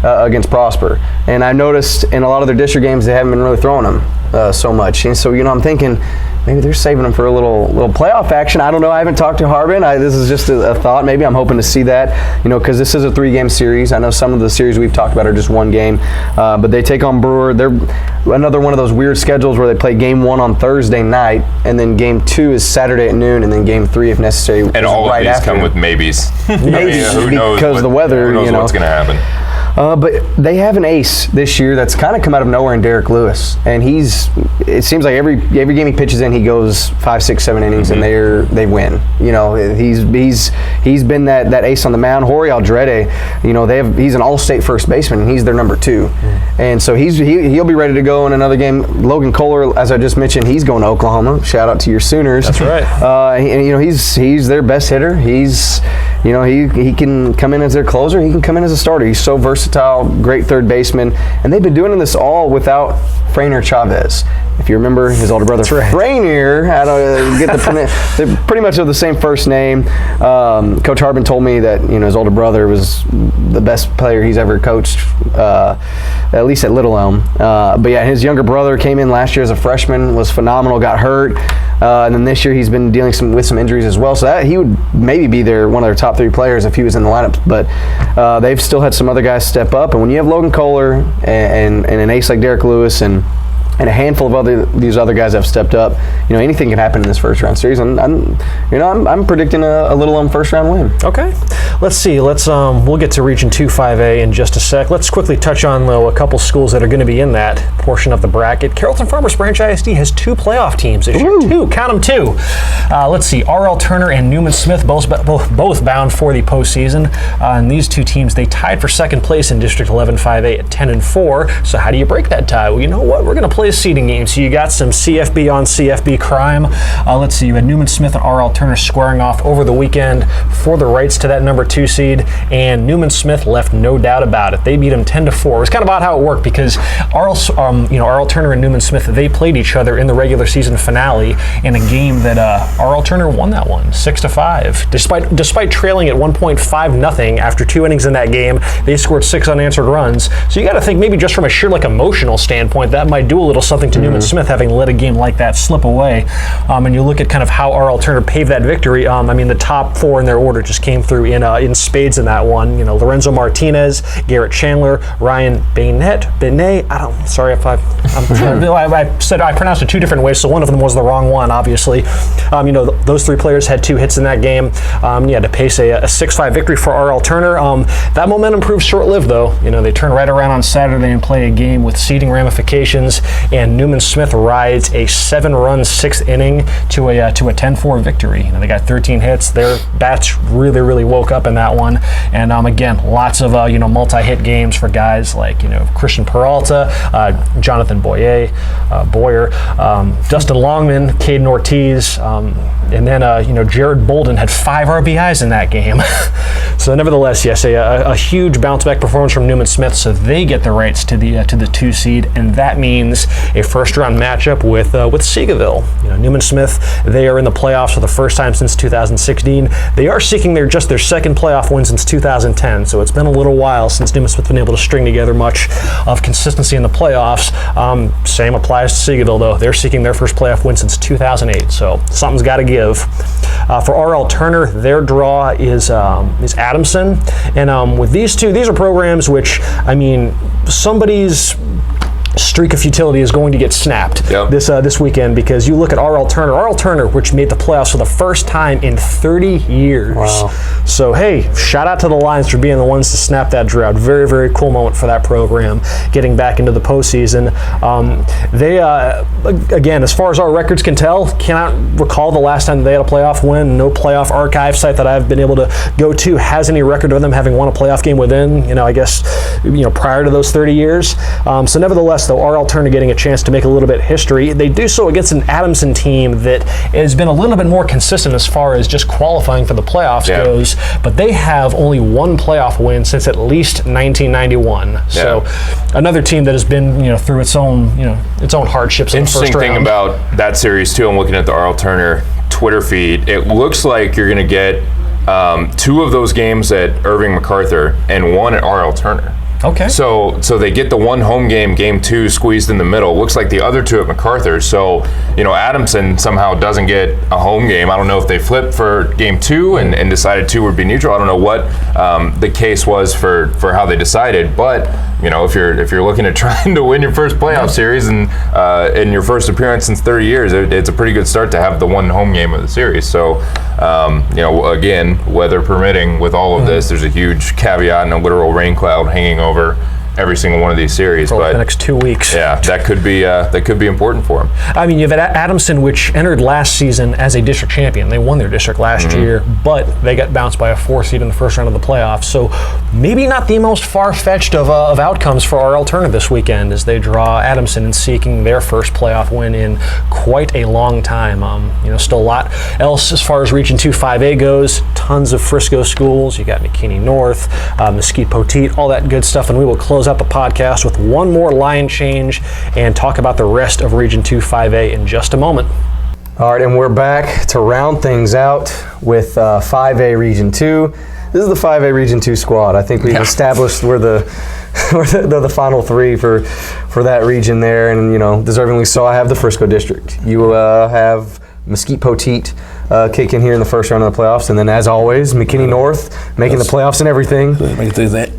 against Prosper. And I noticed in a lot of their district games they haven't been really throwing them so much. And so, I'm thinking maybe they're saving them for a little playoff action. I don't know. I haven't talked to Harbin. This is just a thought. Maybe I'm hoping to see that, because this is a 3-game series. I know some of the series we've talked about are just 1 game, but they take on Brewer. They're another one of those weird schedules where they play Game 1 on Thursday night, and then Game 2 is Saturday at noon, and then Game 3, if necessary, and all right of these after. Come with mabies. Maybes, who knows because of the weather. Who knows what's going to happen? But they have an ace this year that's kind of come out of nowhere in Derek Lewis, and it seems like every game he pitches in, he goes 5, 6, 7 innings, and they win. He's been that ace on the mound. Jorge Aldrete, he's an all-state first baseman, and he's their number 2, and so he'll be ready to go in another game. Logan Kohler, as I just mentioned, he's going to Oklahoma. Shout out to your Sooners. That's right. He's their best hitter. He can come in as their closer. He can come in as a starter. He's so versatile, great third baseman. And they've been doing this all without Frainer Chavez. If you remember, his older brother, Frainer, they pretty much have the same first name. Coach Harbin told me that his older brother was the best player he's ever coached, at least at Little Elm. But yeah, his younger brother came in last year as a freshman, was phenomenal, got hurt. And then this year he's been dealing with some injuries as well. So that he would maybe be one of their top 3 players if he was in the lineup. But they've still had some other guys step up. And when you have Logan Kohler and an ace like Derek Lewis and a handful of these other guys have stepped up, anything can happen in this first round series. And I'm predicting a Little Elm first round win. Okay. let's see. We'll get to Region 2 5A in just a sec. Let's quickly touch on, though, a couple schools that are going to be in that portion of the bracket. Carrollton-Farmers Branch ISD has 2 playoff teams this year. 2, count them 2. Let's see. R.L. Turner and Newman Smith both bound for the postseason. And these 2 teams, they tied for second place in District 11 5A at 10-4. So how do you break that tie? Well, you know what? We're going to play a seeding game. So you got some CFB on CFB crime. Let's see. You had Newman Smith and R.L. Turner squaring off over the weekend for the rights to that number 2 seed, and Newman Smith left no doubt about it. They beat him 10-4. It was kind of odd how it worked because R.L. Turner and Newman Smith, they played each other in the regular season finale in a game that R.L. Turner won that one 6-5. Despite trailing at 1.5-0 after 2 innings in that game, they scored 6 unanswered runs. So you got to think maybe just from a sheer emotional standpoint, that might do a little something to Newman Smith having let a game like that slip away. And you look at kind of how R.L. Turner paved that victory. The top 4 in their order just came through in spades in that one. Lorenzo Martinez, Garrett Chandler, Ryan Benet. Sorry if I pronounced it 2 different ways, so one of them was the wrong one, obviously. Those 3 players had 2 hits in that game. To pace a 6-5 victory for R.L. Turner. That momentum proved short-lived, though. They turn right around on Saturday and play a game with seeding ramifications, and Newman Smith rides a 7-run 6th inning to a 10-4 victory. They got 13 hits. Their bats really, really woke up in that one. And again, lots of multi-hit games for guys like Christian Peralta, Jonathan Boyer, Dustin Longman, Caden Ortiz, and then Jared Bolden had 5 RBIs in that game. So nevertheless, yes, a huge bounce-back performance from Newman Smith, so they get the rights to the 2 seed, and that means a first-round matchup with Seagoville. Newman Smith, they are in the playoffs for the first time since 2016. They are seeking their second playoff win since 2010, so it's been a little while since Newman Smith's been able to string together much of consistency in the playoffs. Same applies to Seagoville, though. They're seeking their first playoff win since 2008, so something's got to give. For R.L. Turner, their draw is Adamson, and with these 2, these are programs which, somebody's streak of futility is going to get snapped this weekend, because you look at R.L. Turner, which made the playoffs for the first time in 30 years. Wow. So, hey, shout out to the Lions for being the ones to snap that drought. Very, very cool moment for that program, getting back into the postseason. They, again, as far as our records can tell, cannot recall the last time they had a playoff win. No playoff archive site that I've been able to go to has any record of them having won a playoff game within, prior to those 30 years. So nevertheless, though, R.L. Turner getting a chance to make a little bit of history. They do so against an Adamson team that has been a little bit more consistent as far as just qualifying for the playoffs goes, but they have only 1 playoff win since at least 1991. So another team that has been, through its own hardships in the first round. Interesting thing about that series too, I'm looking at the R.L. Turner Twitter feed. It looks like you're going to get 2 of those games at Irving MacArthur and 1 at R.L. Turner. Okay. So they get the 1 home game, game 2, squeezed in the middle. Looks like the other 2 at MacArthur. So, Adamson somehow doesn't get a home game. I don't know if they flipped for game 2 and decided 2 would be neutral. I don't know what the case was for how they decided. But, if you're looking at trying to win your first playoff series and in your first appearance since 30 years, it's a pretty good start to have the 1 home game of the series. So, again, weather permitting, with all of this, there's a huge caveat and a literal rain cloud hanging over every single one of these series, for the next 2 weeks. Yeah, that could be important for them. You've had Adamson, which entered last season as a district champion. They won their district last year, but they got bounced by a 4 seed in the first round of the playoffs. So maybe not the most far-fetched of outcomes for R.L. Turner this weekend, as they draw Adamson and seeking their first playoff win in quite a long time. Still a lot else as far as Region 2 5A goes. Tons of Frisco schools. You got McKinney North, Mesquite Poteet, all that good stuff, and we will close out the podcast with one more line change and talk about the rest of Region 2 5A in just a moment. All right, and we're back to round things out with 5A Region 2. This is the 5A Region 2 squad. I think we've established we're the final 3 for that region there, and deservingly so. I have the Frisco district. You have Mesquite Poteet kicking here in the first round of the playoffs, and then as always, McKinney North making the playoffs and everything.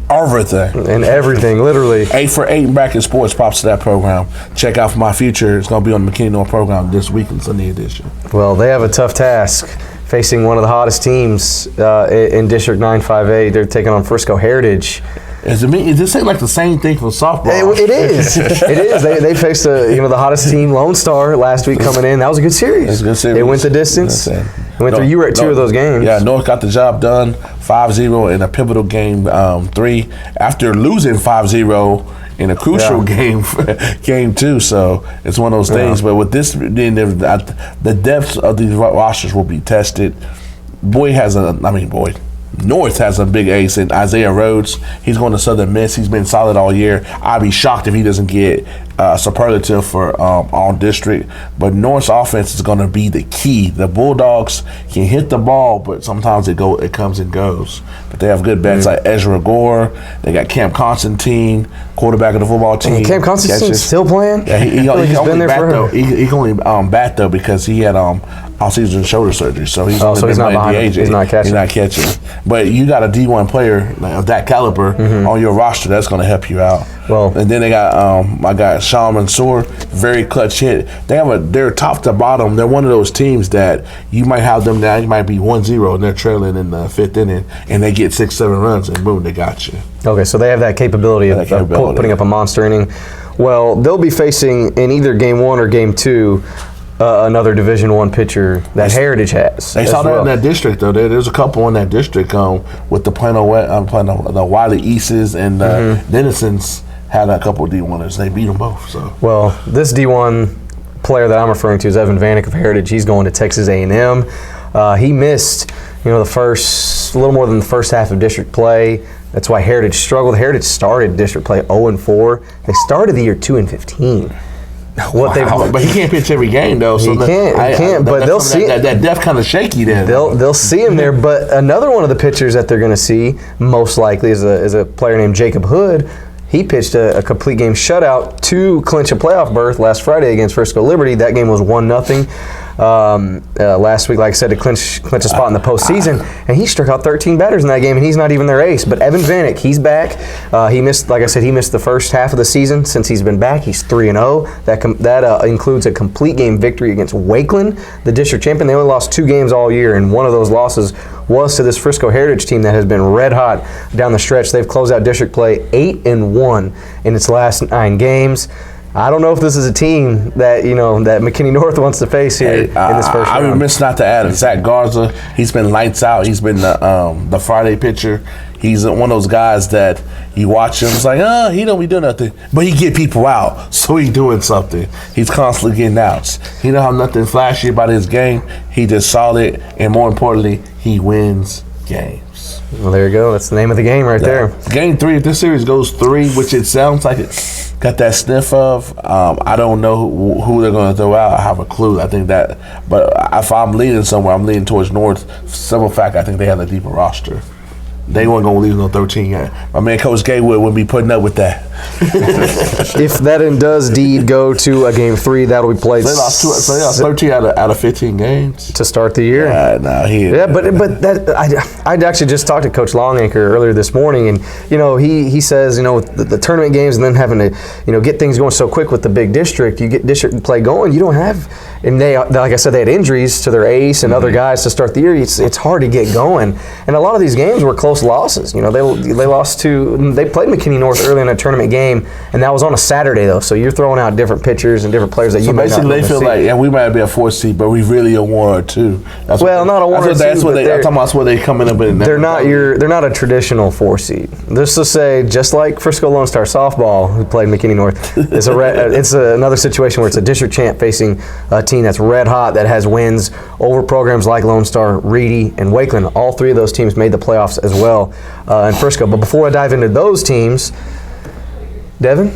And everything, literally. 8 for 8 bracket sports, props to that program. Check out for my future. It's going to be on the McKinney North program this week in Sunday edition. Well, they have a tough task facing one of the hottest teams in District 9-5A. They're taking on Frisco Heritage. Is this ain't like the same thing for softball? It is. It is. They faced the hottest team, Lone Star, last week coming in. That was a good series. It was a good series. It went the distance. You were at two of those games. Yeah, North got the job done, 5-0 in a pivotal game 3 after losing 5-0 in a crucial game 2. So it's one of those things. But with this, the depths of these rosters will be tested. North has a big ace in Isaiah Rhodes. He's going to Southern Miss. He's been solid all year. I'd be shocked if he doesn't get superlative for all district. But North's offense is going to be the key. The Bulldogs can hit the ball, but sometimes it comes and goes. But they have good bets like Ezra Gore. They got Cam Constantine, quarterback of the football team. And Cam Constantine's still playing? Yeah, he's been there forever. He can only bat though because he had off-season shoulder surgery, so he's he's not behind. He's not catching. But you got a D1 player of that caliber on your roster. That's going to help you out. Well, and then they got my guy Sean Mansour, very clutch hit. They're top to bottom. They're one of those teams that you might have them down. You might be 1-0 and they're trailing in the 5th inning, and they get 6-7 runs, and boom, they got you. Okay, so they have that capability of putting up a monster inning. Well, they'll be facing in either game 1 or game 2. Another Division I pitcher that Heritage has. They saw that in that district, though. There's a couple in that district with the the Wiley Easts and Denisons had a couple of D1ers. They beat them both. So well, this D1 player that I'm referring to is Evan Vanek of Heritage. He's going to Texas A&M. He missed, a little more than the first half of district play. That's why Heritage struggled. Heritage started district play 0-4. They started the year 2-15. But he can't pitch every game though. So he can't. But they'll see that depth kind of shaky then. They'll see him there. But another one of the pitchers that they're going to see most likely is a player named Jacob Hood. He pitched a complete game shutout to clinch a playoff berth last Friday against Frisco Liberty. That game was 1-0. Last week, like I said, to clinch a spot in the postseason, and he struck out 13 batters in that game, and he's not even their ace. But Evan Vanek, he's back. He missed the first half of the season. Since he's been back, he's 3-0. That includes a complete game victory against Wakeland, the district champion. They only lost 2 games all year, and one of those losses was to this Frisco Heritage team that has been red hot down the stretch. They've closed out district play 8-1 in its last 9 games. I don't know if this is a team that that McKinney North wants to face here in this first round. I would miss not to add Zach Garza. He's been lights out. He's been the Friday pitcher. He's one of those guys that you watch him. It's like, he don't be doing nothing, but he get people out, so he's doing something. He's constantly getting outs. He don't have nothing flashy about his game. He just solid, and more importantly, he wins games. Well, there you go. That's the name of the game right there. Game 3, if this series goes 3, which it sounds like it got that sniff of, I don't know who they're going to throw out. I have a clue. I think that, but if I'm leaning somewhere, I'm leaning towards North. Simple fact, I think they have a deeper roster. They weren't going to leave no 13 yet. My man Coach Gaywood wouldn't be putting up with that. If that does indeed go to a game 3, that'll be played. They lost 13 out of 15 games to start the year. But I actually just talked to Coach Longanker earlier this morning, and he says the tournament games and then having to get things going so quick with the big district, you get district play going, you don't have, and they like I said, they had injuries to their ace and other guys to start the year. It's hard to get going, and a lot of these games were close losses. They played McKinney North early in a tournament game, and that was on a Saturday though. So you're throwing out different pitchers and different players that you might not basically they feel like we might be a 4 seed, but we really a 1 or 2. Not a 1 or 2. I'm talking about where they coming up in. They're not a traditional 4 seed. Let's just say, just like Frisco Lone Star softball, who played McKinney North, it's another situation where it's a district champ facing a team that's red hot, that has wins over programs like Lone Star, Reedy, and Wakeland. All 3 of those teams made the playoffs as well in Frisco. But before I dive into those teams, Devin,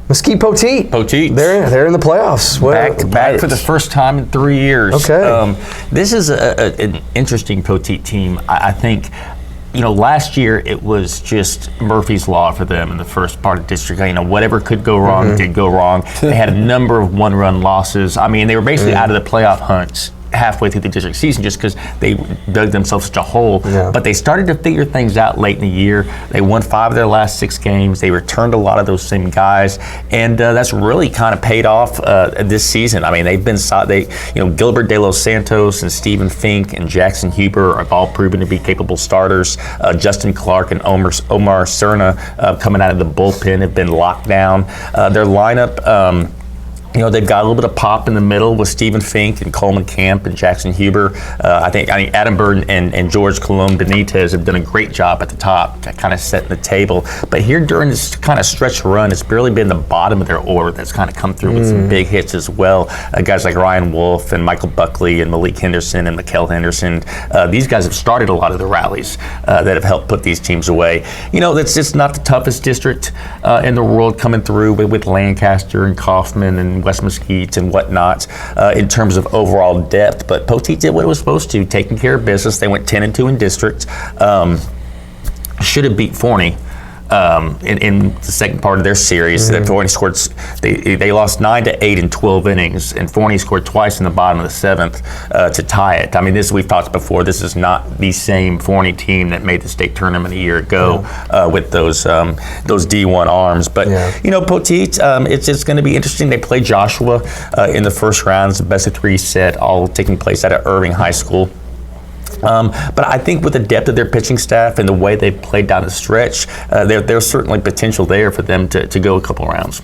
Mesquite Poteet. They're in the playoffs. Back for the first time in 3 years. Okay. This is an interesting Poteet team. I think, last year it was just Murphy's Law for them in the first part of district. Whatever could go wrong did go wrong. They had a number of 1-run losses. I mean, they were basically out of the playoff hunts halfway through the district season just because they dug themselves such a hole. But they started to figure things out late in the year. They won 5 of their last 6 games. They returned a lot of those same guys, and that's really kind of paid off this season. I mean, they've been Gilbert De Los Santos and Stephen Fink and Jackson Huber have all proven to be capable starters. Justin Clark and Omar Cerna coming out of the bullpen have been locked down. Their lineup. They've got a little bit of pop in the middle with Stephen Fink and Coleman Camp and Jackson Huber. I think Adam Bird and George Colon Benitez have done a great job at the top, kind of setting the table. But here during this kind of stretch run, it's barely been the bottom of their order that's kind of come through with some big hits as well. Guys like Ryan Wolf and Michael Buckley and Malik Henderson and Mikael Henderson. These guys have started a lot of the rallies that have helped put these teams away. That's just not the toughest district in the world coming through with Lancaster and Kaufman and West Mesquite and whatnot in terms of overall depth, but Poteet did what it was supposed to, taking care of business. They went 10-2 in district. Should have beat Forney in the second part of their series. Forney scored. They lost 9-8 in 12 innings, and Forney scored twice in the bottom of the 7th to tie it. I mean, we've talked before. This is not the same Forney team that made the state tournament a year ago with those D1 arms. But Poteet, it's going to be interesting. They play Joshua in the first round. It's a best of 3 set, all taking place at Irving High School. But I think with the depth of their pitching staff and the way they played down the stretch, there's certainly potential there for them to go a couple rounds.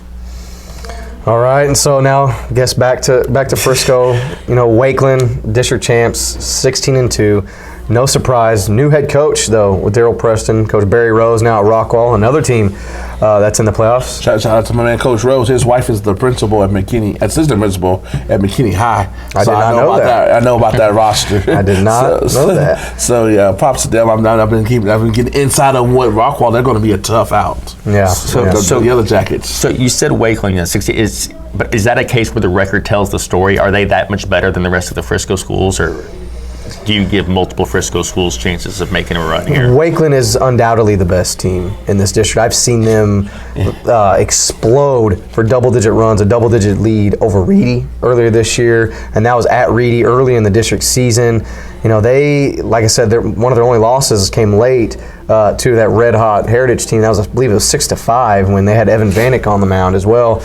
All right, and so now I guess back to Frisco. Wakeland district champs, 16-2. No surprise. New head coach though with Daryl Preston. Coach Barry Rose now at Rockwall, another team that's in the playoffs. Shout out to my man Coach Rose. His wife is the principal at McKinney, assistant principal at McKinney High. I did not know that. I know about that roster. I did not know that. So yeah, props to them. I've been getting inside on what Rockwall. They're going to be a tough out. Yeah. So the Yellow Jackets. So you said Wakeland 60 but is that a case where the record tells the story? Are they that much better than the rest of the Frisco schools, or do you give multiple Frisco schools chances of making a run here? Wakeland is undoubtedly the best team in this district. I've seen them explode for double-digit runs, a double-digit lead over Reedy earlier this year, and that was at Reedy early in the district season. They, like I said, one of their only losses came late to that red-hot Heritage team. That was, I believe, it was 6-5 when they had Evan Vanek on the mound as well.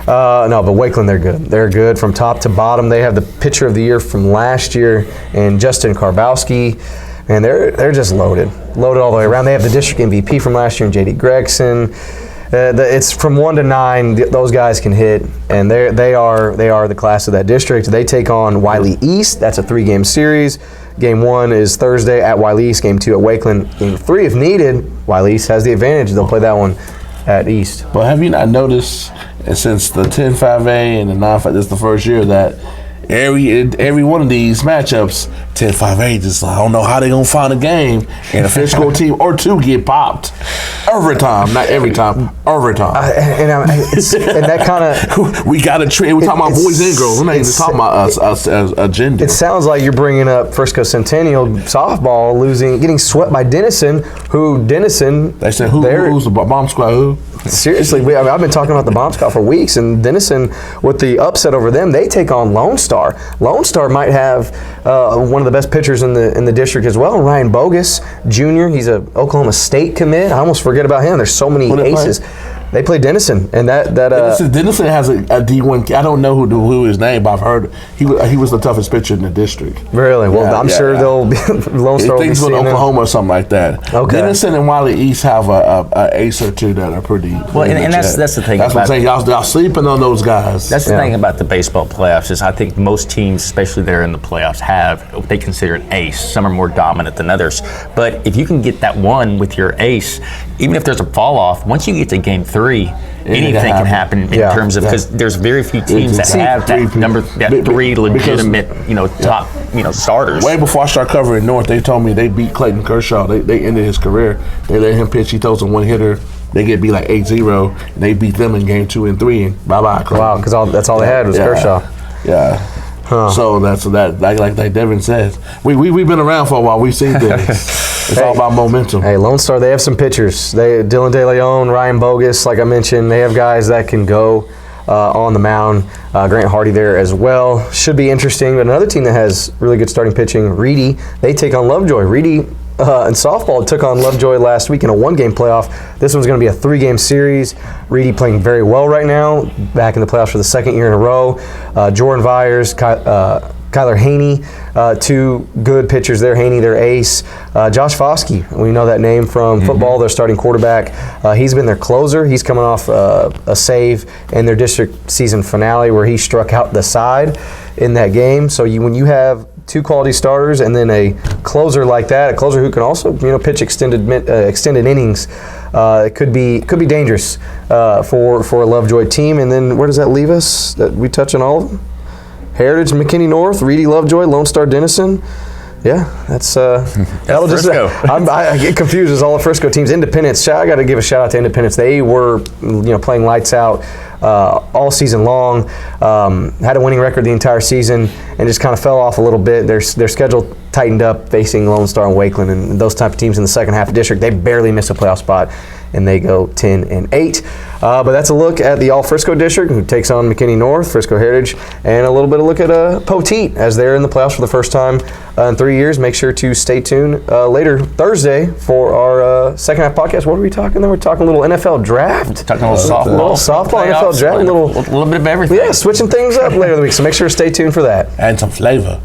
No, but Wakeland, they're good. They're good from top to bottom. They have the pitcher of the year from last year and Justin Karbowski, and they're just loaded all the way around. They have the district MVP from last year and J.D. Gregson. It's from 1 to 9. Those guys can hit, and they are the class of that district. They take on Wiley East. That's a 3-game series. Game 1 is Thursday at Wiley East. Game 2 at Wakeland. Game 3, if needed, Wiley East has the advantage. They'll play that one at East. But have you not noticed since the 10-5A and the 9-5, this is the first year that every one of these matchups, 10-5A, just I don't know how they're going to find a game, and a Frisco team or two get popped every time. Not every time, every time. And that kind of... we got a trend. We're talking about boys and girls. We're not even talking about us as gender. It sounds like you're bringing up Frisco Centennial softball getting swept by Denison, They said, who's the bomb squad, who? Seriously, I've been talking about the Bomb Squad for weeks, and Denison, with the upset over them, they take on Lone Star. Lone Star might have one of the best pitchers in the district as well, Ryan Bogus Jr. He's a Oklahoma State commit. I almost forget about him. There's so many aces. They play Denison, and Denison has a D1. I don't know who his name, but I've heard he was the toughest pitcher in the district. Really? Well, I'm sure they'll be Lone Star. Things with Oklahoma or something like that. Okay. Denison and Wiley East have a ace or two that are pretty. Well, and that's the thing. That's what I'm saying. Y'all sleeping on those guys. That's the thing about the baseball playoffs is I think most teams, especially there in the playoffs, have what they consider an ace. Some are more dominant than others. But if you can get that one with your ace, even if there's a fall off, once you get to game 3, anything can happen in terms of, because there's very few teams that have that 3 legitimate, top, starters. Way before I started covering North, they told me they beat Clayton Kershaw. They ended his career. They let him pitch. He throws a one-hitter. They get beat like 8-0. And they beat them in game 2 and 3. And bye-bye. Wow, because that's all they had was Kershaw. Yeah. Huh. So that's like Devin says. We've been around for a while. We've seen this. It's all about momentum. Hey, Lone Star, they have some pitchers. Dylan De Leon, Ryan Bogus, like I mentioned, they have guys that can go. on the mound. Grant Hardy there as well. Should be interesting. But another team that has really good starting pitching, Reedy, they take on Lovejoy. Reedy in softball took on Lovejoy last week in a one-game playoff. This one's going to be a three-game series. Reedy playing very well right now, back in the playoffs for the second year in a row. Jordan Vyers, Kyler Haney, two good pitchers there. Haney, their ace. Josh Foskey, we know that name from football, their starting quarterback. He's been their closer. He's coming off a save in their district season finale where he struck out the side in that game. So when you have two quality starters and then a closer like that, a closer who can also pitch extended innings, it could be dangerous for a Lovejoy team. And then where does that leave us? That we touch on all of them? Heritage, McKinney North, Reedy, Lovejoy, Lone Star, Denison. Yeah, that's Frisco. I get confused as all the Frisco teams. Independence, I got to give a shout out to Independence. They were playing lights out all season long. Had a winning record the entire season and just kind of fell off a little bit. Their schedule tightened up facing Lone Star and Wakeland and those type of teams in the second half of district. They barely miss a playoff spot and they go 10-8. But that's a look at the All Frisco District, who takes on McKinney North, Frisco Heritage, and a little bit of look at Poteet as they're in the playoffs for the first time in 3 years. Make sure to stay tuned later Thursday for our second half podcast. What are we talking then? We're talking a little NFL draft. Talking a little softball, NFL draft, a little bit of everything. Yeah, switching things up later in the week. So make sure to stay tuned for that. And some flavor.